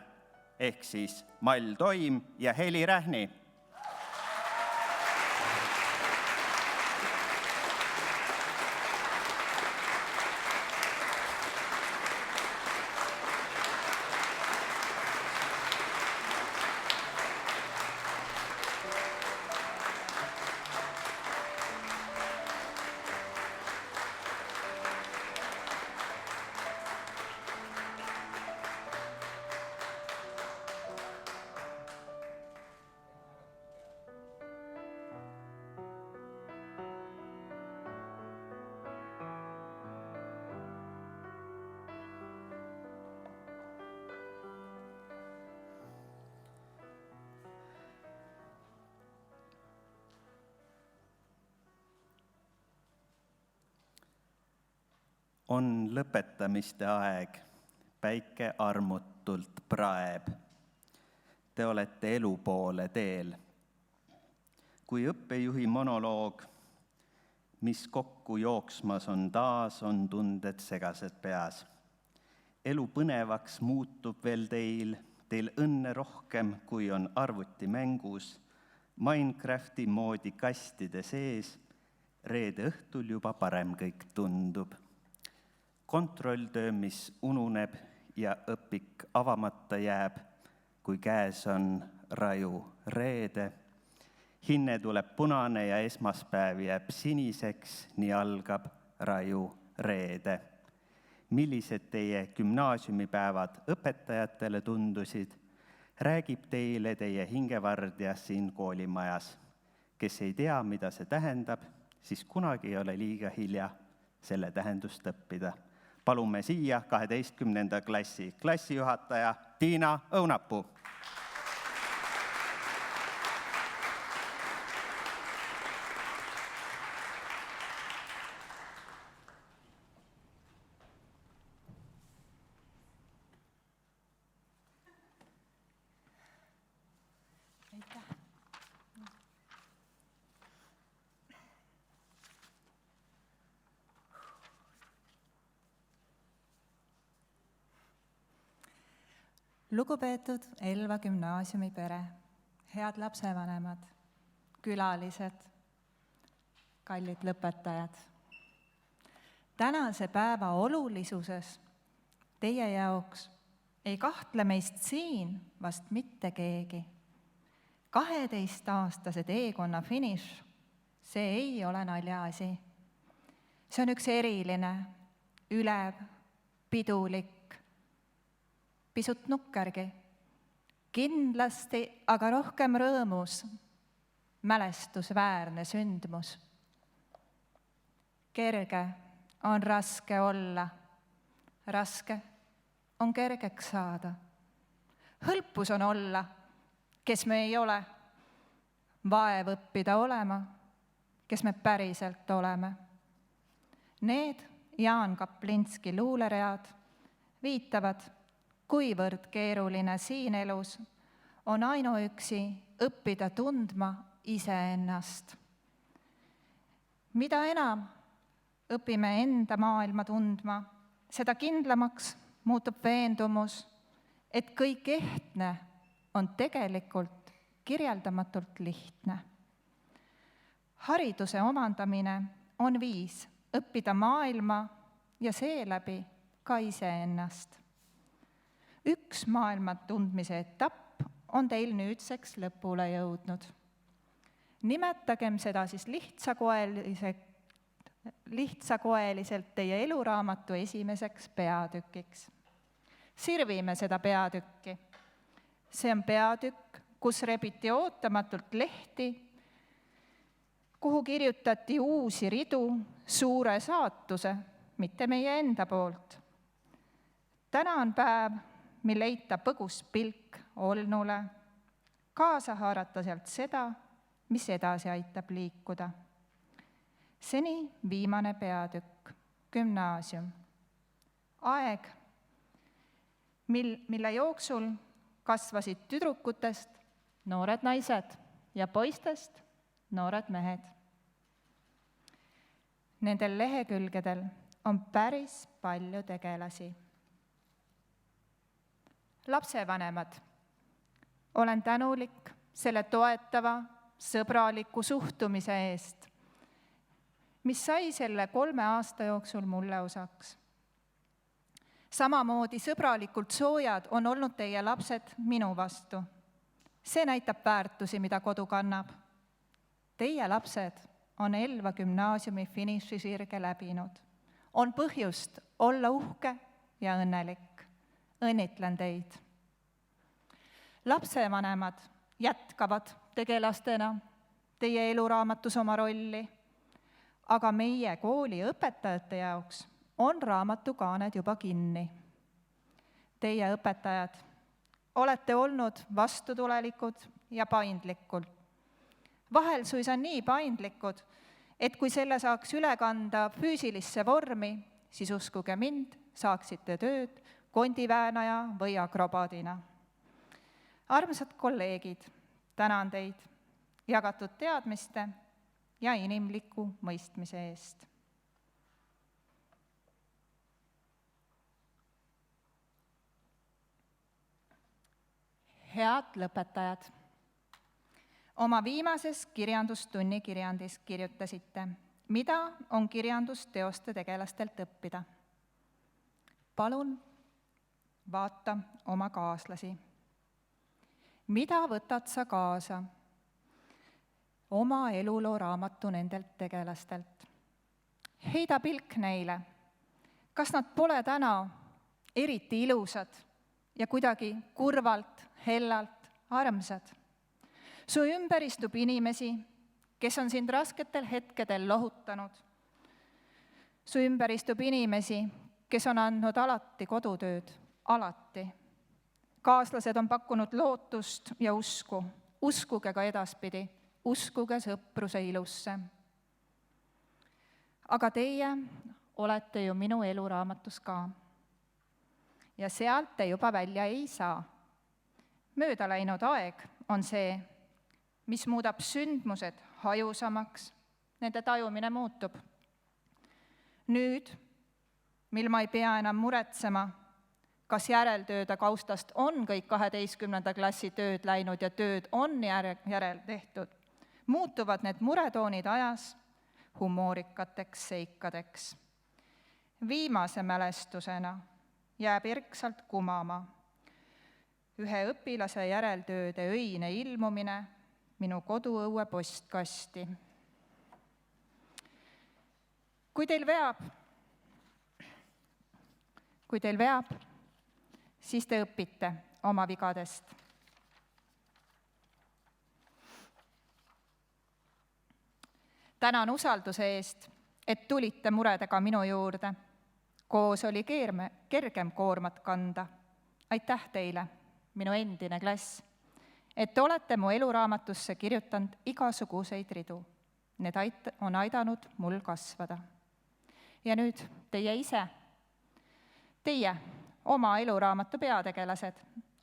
ehk siis Mall Toim ja Heli Rähni. On lõpetamiste aeg, päike armutult praeb. Te olete elu poole teel. Kui õppejuhi monoloog, mis kokku jooksmas on taas, on tunded segased peas. Elu põnevaks muutub veel teil õnne rohkem, kui on arvutimängus, Minecrafti moodi kastide sees, reede õhtul juba parem kõik tundub. Kontrolltöö, mis ununeb ja õpik avamata jääb, kui käes on raju reede. Hinne tuleb punane ja esmaspäev jääb siniseks, nii algab raju reede. Millised teie gümnaasiumipäevad õpetajatele tundusid, räägib teile teie hingevardja siin koolimajas. Kes ei tea, mida see tähendab, siis kunagi ei ole liiga hilja selle tähendust õppida. Palume siia 12. klassi klassijuhataja Tiina Õunapuu. Lugupeetud Elva gümnaasiumi pere, head lapsevanemad, külalised, kallid lõpetajad. Tänase päeva olulisuses teie jaoks ei kahtle meist siin vast mitte keegi. 12-aastase teekonna finiš, see ei ole naljaasi. See on üks eriline, ülev, pidulik, pisut nukkergi, kindlasti aga rohkem rõõmus, mälestusväärne sündmus. Kerge on raske olla, raske on kergeks saada. Hõlpus on olla, kes me ei ole, vaev õppida olema, kes me päriselt oleme. Need Jaan Kaplinski luuleread viitavad, kuivõrd keeruline siin elus on ainuüksi õppida tundma iseennast. Mida enam õpime enda maailma tundma, seda kindlamaks muutub veendumus, et kõik ehtne on tegelikult kirjeldamatult lihtne. Hariduse omandamine on viis õppida maailma ja seeläbi ka iseennast. Üks maailma tundmise etapp on teil nüüdseks lõpule jõudnud. Nimetagem seda siis lihtsakoeliselt teie eluraamatu esimeseks peatükiks. Sirvime seda peatükki. See on peatükk, kus rebiti ootamatult lehti, kuhu kirjutati uusi ridu suure saatuse, mitte meie enda poolt. Täna on päev, mil leita põgus pilk olnule, kaasa haarata sealt seda, mis edasi aitab liikuda. Seni viimane peatükk, gümnaasium. Aeg, mille jooksul kasvasid tüdrukutest noored naised ja poistest noored mehed. Nendel lehekülgedel on päris palju tegelasi. Lapsevanemad, olen tänulik selle toetava, sõbraliku suhtumise eest, mis sai selle 3 aasta jooksul mulle osaks. Samamoodi sõbralikult soojad on olnud teie lapsed minu vastu. See näitab väärtusi, mida kodu kannab. Teie lapsed on Elva gümnaasiumi finišisirge läbinud. On põhjust olla uhke ja õnnelik. Õnnitlen teid. Lapsevanemad jätkavad tegelastena teie eluraamatus oma rolli, aga meie kooli õpetajate jaoks on raamatukaaned juba kinni. Teie õpetajad olete olnud vastutulelikud ja paindlikud. Vahel suisa nii paindlikud, et kui selle saaks üle kanda füüsilisse vormi, siis uskuge mind, saaksite tööd kondiväänaja või akrobaadina. Armsad kolleegid, tänan teid jagatud teadmiste ja inimliku mõistmise eest. Head lõpetajad, oma viimases kirjandustunni kirjandis kirjutasite, mida on kirjandusteoste tegelastelt õppida. Palun vaata oma kaaslasi. Mida võtad sa kaasa oma eluloo raamatu nendelt tegelastelt? Heida pilk neile. Kas nad pole täna eriti ilusad ja kuidagi kurvalt, hellalt armsad? Su ümber istub inimesi, kes on sind rasketel hetkedel lohutanud. Su ümber istub inimesi, kes on andnud alati kodutööd, alati. Kaaslased on pakkunud lootust ja usku. Uskuge ka edaspidi, uskuge sõpruse ilusse. Aga teie olete ju minu eluraamatus ka. Ja sealt te juba välja ei saa. Mööda läinud aeg on see, mis muudab sündmused hajusamaks, nende tajumine muutub. Nüüd, mil ma ei pea enam muretsema, kas järeltööde kaustast on kõik 12. klassi tööd läinud ja tööd on järel tehtud, muutuvad need muretoonid ajas humoorikateks seikadeks. Viimase mälestusena jääb erksalt kumama ühe õpilase järeltööde öine ilmumine minu koduõue postkasti. Kui teil veab, siis te õpite oma vigadest. Tänan usalduse eest, et tulite muredega minu juurde. Koos oli kergem koormat kanda. Aitäh teile, minu endine klass, et olete mu eluraamatusse kirjutanud igasuguseid ridu. Need on aidanud mul kasvada. Ja nüüd teie ise, teie, oma eluraamatu peategelased,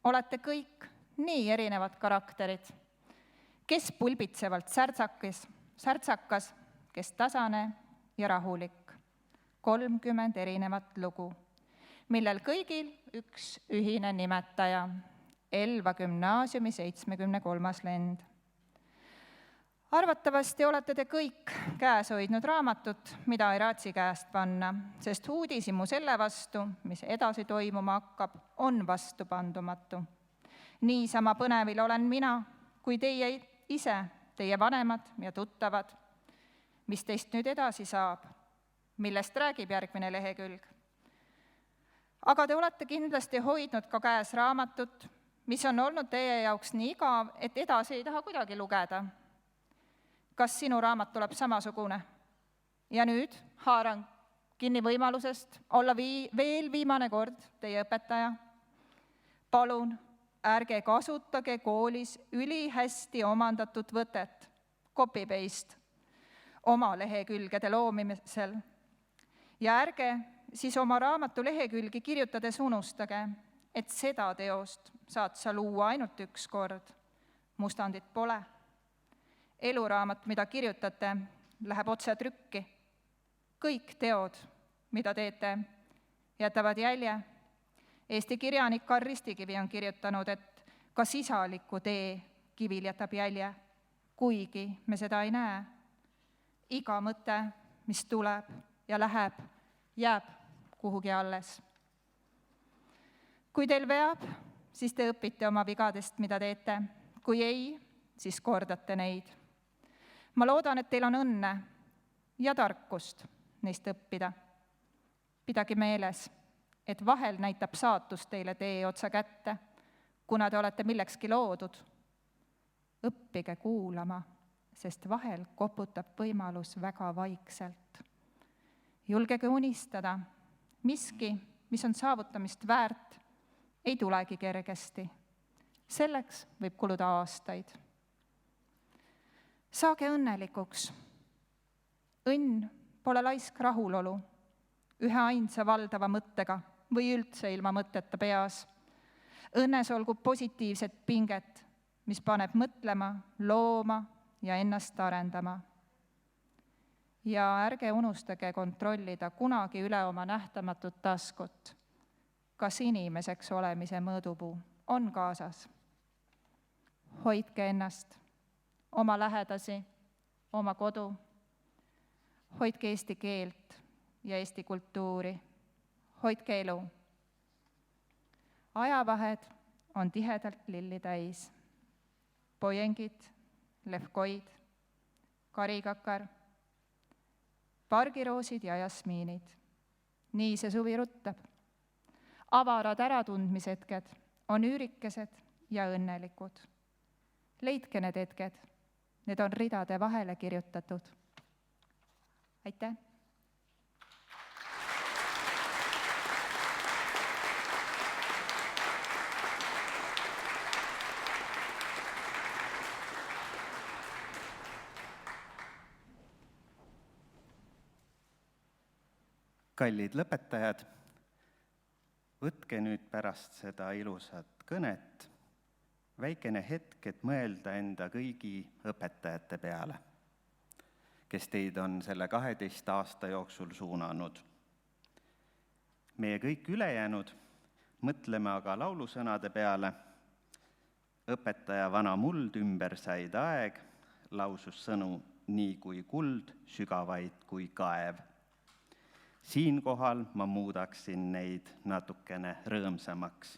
olete kõik nii erinevad karakterid, kes pulbitsevalt särtsakas, kes tasane ja rahulik. 30 erinevat lugu, millel kõigil üks ühine nimetaja, Elva gümnaasiumi 73. lend. Arvatavasti olete te kõik käes hoidnud raamatut, mida ei raatsi käest panna, sest uudishimu selle vastu, mis edasi toimuma hakkab, on vastupandumatu. Niisama põnevil olen mina, kui teie ise, teie vanemad ja tuttavad. Mis teist nüüd edasi saab? Millest räägib järgmine lehekülg? Aga te olete kindlasti hoidnud ka käes raamatut, mis on olnud teie jaoks nii igav, et edasi ei taha kuidagi lugeda. Kas sinu raamat tuleb samasugune? Ja nüüd haaran kinni võimalusest olla veel viimane kord teie õpetaja. Palun, ärge kasutage koolis ülihästi omandatud võtet, copy-paste, oma lehekülgede loomisel. Ja ärge siis oma raamatu lehekülgi kirjutades unustage, et seda teost saad sa luua ainult üks kord. Mustandit pole. Eluraamat, mida kirjutate, läheb otse trükki. Kõik teod, mida teete, jätavad jälje. Eesti kirjanik Karl Ristikivi on kirjutanud, et ka sisaliku tee kivil jätab jälje, kuigi me seda ei näe. Iga mõte, mis tuleb ja läheb, jääb kuhugi alles. Kui teil veab, siis te õpite oma vigadest, mida teete. Kui ei, siis kordate neid. Ma loodan, et teil on õnne ja tarkust neist õppida. Pidage meeles, et vahel näitab saatus teile tee otsa kätte, kuna te olete millekski loodud. Õppige kuulama, sest vahel koputab võimalus väga vaikselt. Julgege unistada. Miski, mis on saavutamist väärt, ei tulegi kergesti. Selleks võib kuluda aastaid. Saage õnnelikuks. Õnn pole laisk rahulolu, ühe ainsa valdava mõttega või üldse ilma mõtteta peas. Õnnes olgu positiivset pinget, mis paneb mõtlema, looma ja ennast arendama. Ja ärge unustage kontrollida kunagi üle oma nähtamatut taskut. Kas inimeseks olemise mõõdupuu on kaasas? Hoidke ennast, oma lähedasi, oma kodu. Hoidke eesti keelt ja eesti kultuuri. Hoidke elu. Ajavahed on tihedalt lilli täis. Poiengid, levkoid, karikakar, pargiroosid ja jasmiinid. Nii see suvi ruttab. Avarad äratundmishetked on üürikesed ja õnnelikud. Leidke need hetked, need on ridade vahele kirjutatud. Aitäh! Kallid lõpetajad, võtke nüüd pärast seda ilusat kõnet väikene hetk, et mõelda enda kõigi õpetajate peale, kes teid on selle 12 aasta jooksul suunanud. Meie kõik ülejäänud mõtleme aga laulusõnade peale. Õpetaja vana muld ümber said aeg, lausus sõnu nii kui kuld, sügavaid kui kaev. Siinkohal ma muudaksin neid natukene rõõmsamaks.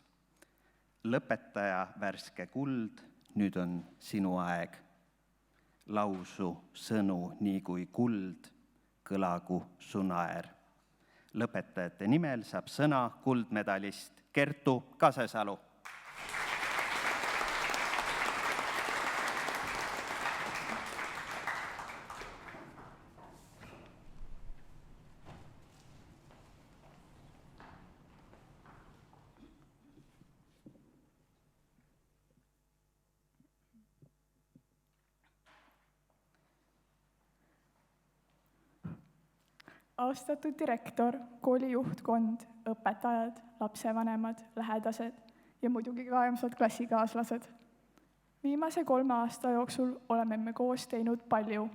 Lõpetaja värske kuld, nüüd on sinu aeg. Lausu sõnu nii kui kuld, kõlagu su naer. Lõpetajate nimel saab sõna kuldmedalist Kertu Kasesalu. Austatud direktor, kooli juhtkond, õpetajad, lapsevanemad, lähedased ja muidugi ka armsad klassikaaslased. Viimase 3 aasta jooksul oleme me koos teinud palju.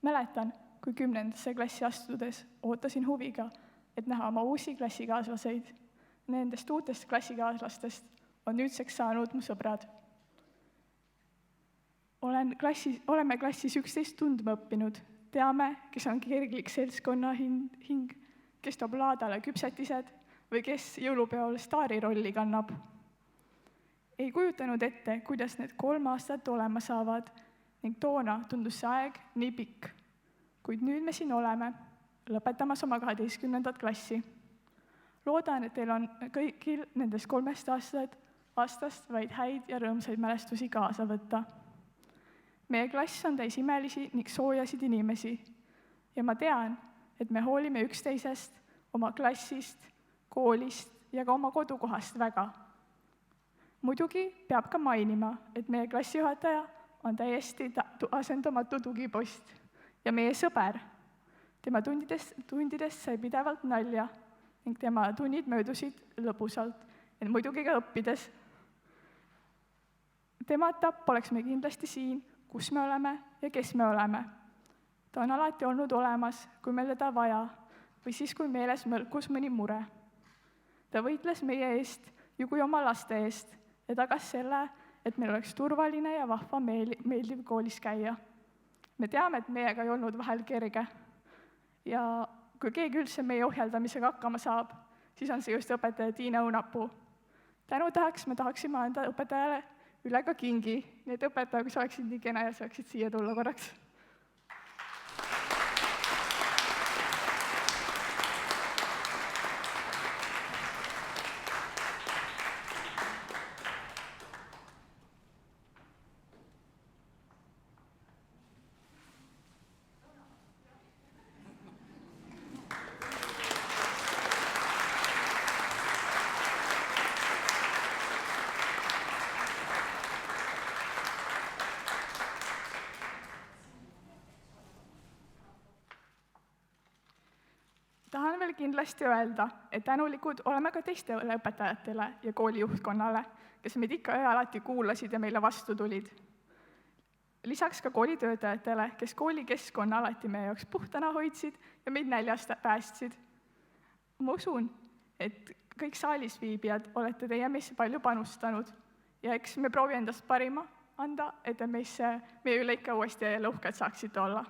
Mäletan, kui 10. klassi astudes ootasin huviga, et näha oma uusi klassikaaslaseid. Nendest uutest klassikaaslastest on nüüdseks saanud mu sõbrad. Oleme klassis 11 tundma õppinud. Teame, kes on kirglik seltskonna hing, kes toob laadale küpsetised või kes jõulupeol staari rolli kannab. Ei kujutanud ette, kuidas need 3 aastat olema saavad ning toona tundus see aeg nii pikk. Kuid nüüd me siin oleme, lõpetamas oma 12. klassi. Loodan, et teil on kõigil nendest 3 aastast vaid häid ja rõõmsaid mälestusi kaasa võtta. Meie klass on täis imelisi ning soojasid inimesi ja ma tean, et me hoolime üksteisest, oma klassist, koolist ja ka oma kodukohast väga. Muidugi peab ka mainima, et meie klassijuhataja on täiesti asendamatu tugipost ja meie sõber. Tema tundides sai pidevalt nalja ning tema tunnid möödusid lõbusalt ja muidugi ka õppides. Temata poleks me kindlasti siin, kus me oleme ja kes me oleme. Ta on alati olnud olemas, kui meil teda vaja, või siis, kui meeles mõlkus mõni mure. Ta võitles meie eest ju kui oma laste eest ja tagas selle, et meil oleks turvaline ja vahva meeldiv koolis käia. Me teame, et meiega ei olnud vahel kerge. Ja kui keegi üldse meie ohjeldamisega hakkama saab, siis on see just õpetaja Tiina Õunapuu. Tänutahaks me tahaksime anda õpetajale üle ka kingi, nii et õpetaja, kui sa oleksid nii kena ja saaksid siia tulla korraks. Tahan veel kindlasti öelda, et tänulikud oleme ka teistele õpetajatele ja kooli juhtkonnale, kes meid ikka ja alati kuulasid ja meile vastu tulid. Lisaks ka koolitöötajatele, kes koolikeskkonna alati meie jaoks puhtana hoidsid ja meid näljast päästsid. Ma usun, et kõik saalis viibijad olete teie meisse palju panustanud ja eks me proovi endast parima anda, et te meie üle ikka uuesti ja jälle uhked saaksite olla.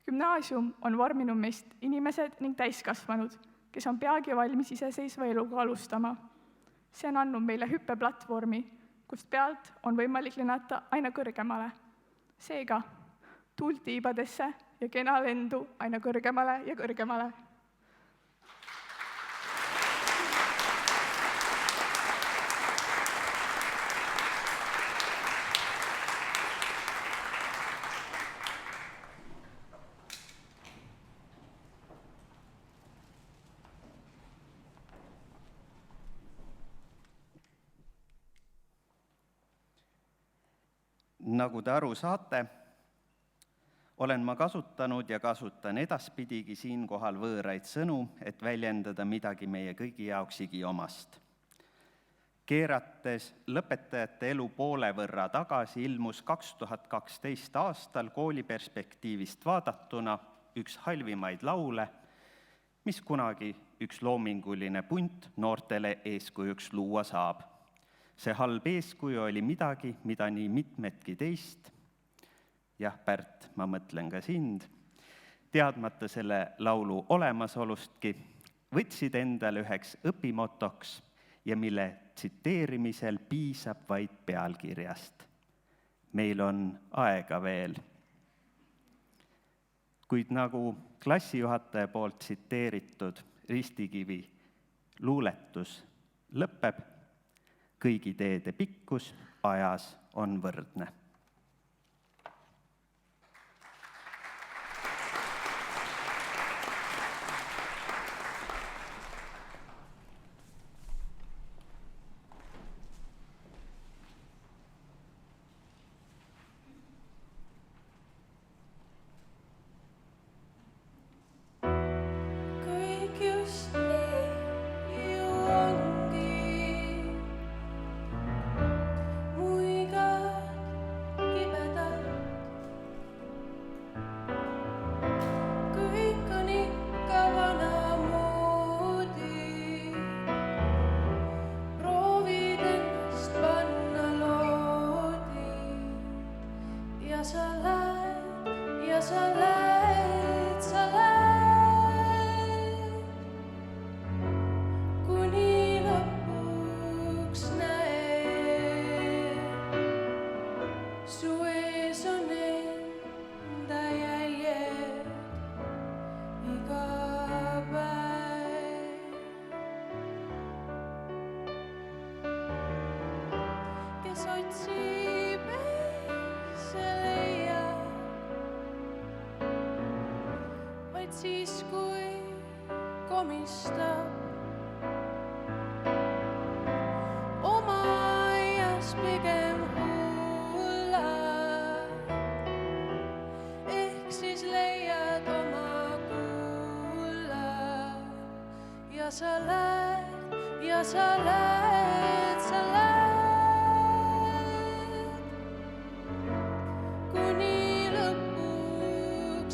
Gümnaasium on vorminud meist inimesed ning täiskasvanud, kes on peagi valmis iseseisva eluga alustama. See on andnud meile hüppeplatvormi, kust pealt on võimalik lennata aina kõrgemale. Seega, tuult tiibadesse ja kena lendu aina kõrgemale ja kõrgemale. Nagu te aru saate, olen ma kasutanud ja kasutan edaspidigi siinkohal võõraid sõnu, et väljendada midagi meie kõigi jaoks igiomast. Keerates lõpetajate elu poole võrra tagasi ilmus 2012 aastal kooli perspektiivist vaadatuna üks halvimaid laule, mis kunagi üks loominguline punt noortele eeskujuks luua saab. See halb eeskuju oli midagi, mida nii mitmedki teist, jah, Pärt, ma mõtlen ka sind, teadmata selle laulu olemasolustki, võtsid endale üheks õpimotoks ja mille tsiteerimisel piisab vaid pealkirjast. Meil on aega veel. Kuid nagu klassijuhataja poolt tsiteeritud Ristikivi luuletus lõpeb, kõigi teede pikkus ajas on võrdne. Siis kui komistab oma aias pigem hulla, ehk siis leiad oma kulla ja sa lähed, ja sa lähed, sa lähed, kuni lõpuks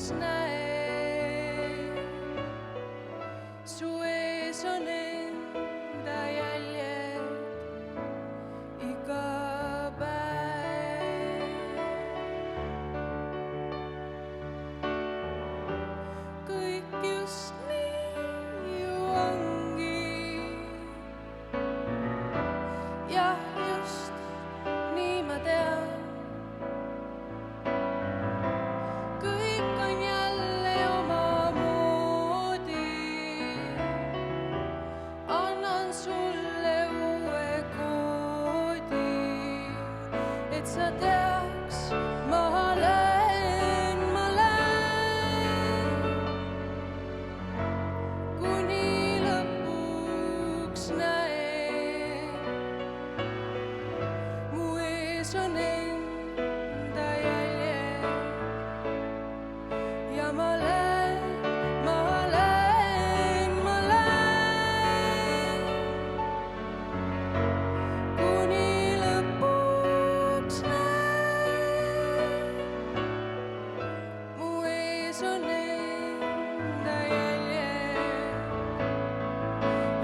ees on enda jäljed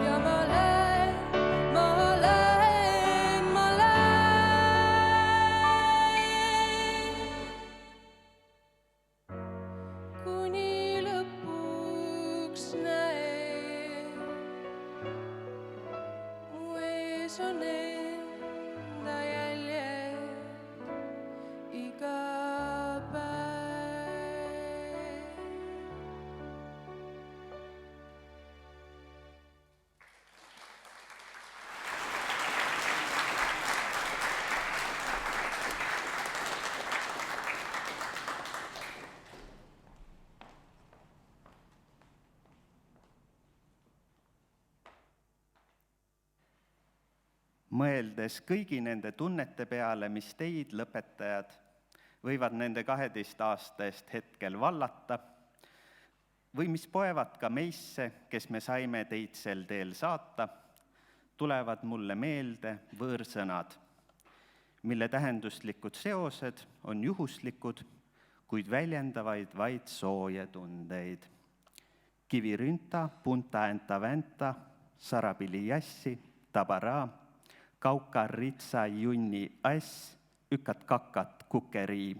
ja ma lähen, ma lähen, ma lähen kuni lõpuks näen mu ees on enda jäljed iga päev. Mõeldes kõigi nende tunnete peale, mis teid, lõpetajad, võivad nende 12 aasta eest hetkel vallata või mis poevad ka meisse, kes me saime teid sel teel saata, tulevad mulle meelde võõrsõnad, mille tähenduslikud seosed on juhuslikud, kuid väljendavaid vaid sooje tundeid. Kivirünta, punta enta vänta, sarapili jassi, tabara, kaukar ritsa junni ass, ükat kakat kukeri,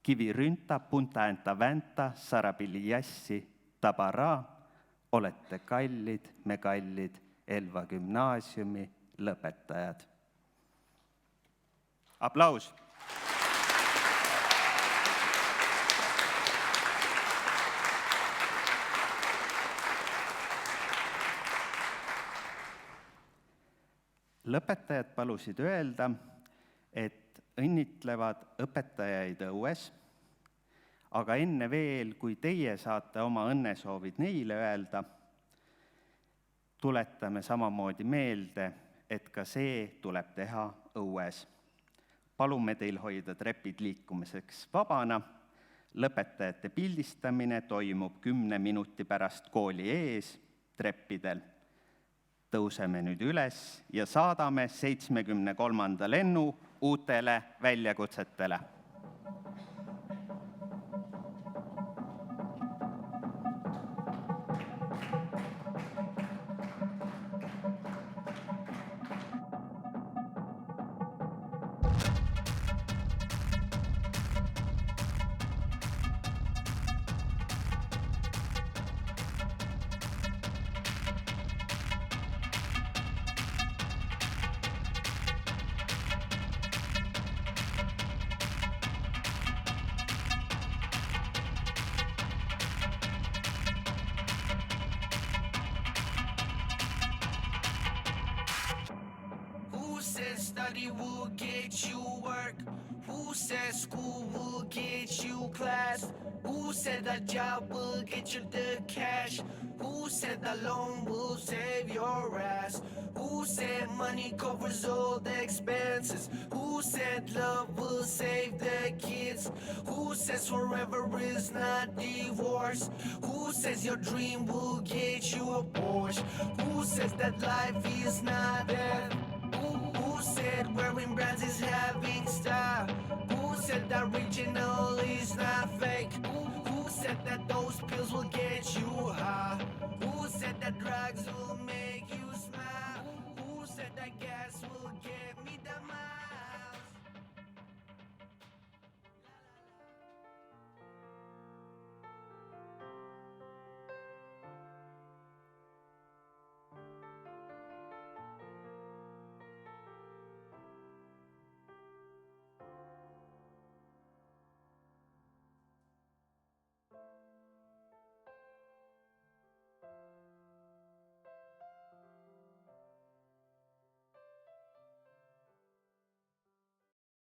kivirünta, punta enta vänta, sarapili jassi, tabara, olete kallid, me kallid Elva gümnaasiumi lõpetajad. Aplaus! Lõpetajad palusid öelda, et õnnitlevad õpetajaid õues, aga enne veel, kui teie saate oma õnnesoovid neile öelda, tuletame samamoodi meelde, et ka see tuleb teha õues. Palume teil hoida trepid liikumiseks vabana. Lõpetajate pildistamine toimub 10 minuti pärast kooli ees treppidel. Tõuseme nüüd üles ja saadame 73. lennu uutele väljakutsetele. Study will get you work. Who said school will get you class? Who said that job will get you the cash? Who said that loan will save your ass? Who said money covers all the expenses? Who said love will save the kids? Who says forever is not divorce? Who says your dream will get you a Porsche? Who says that life is not death? Who said wearing brands is having style? Who said that original is not fake? Who said that those pills will get you high? Who said that drugs will make you smile? Who said that gas will get me the mind?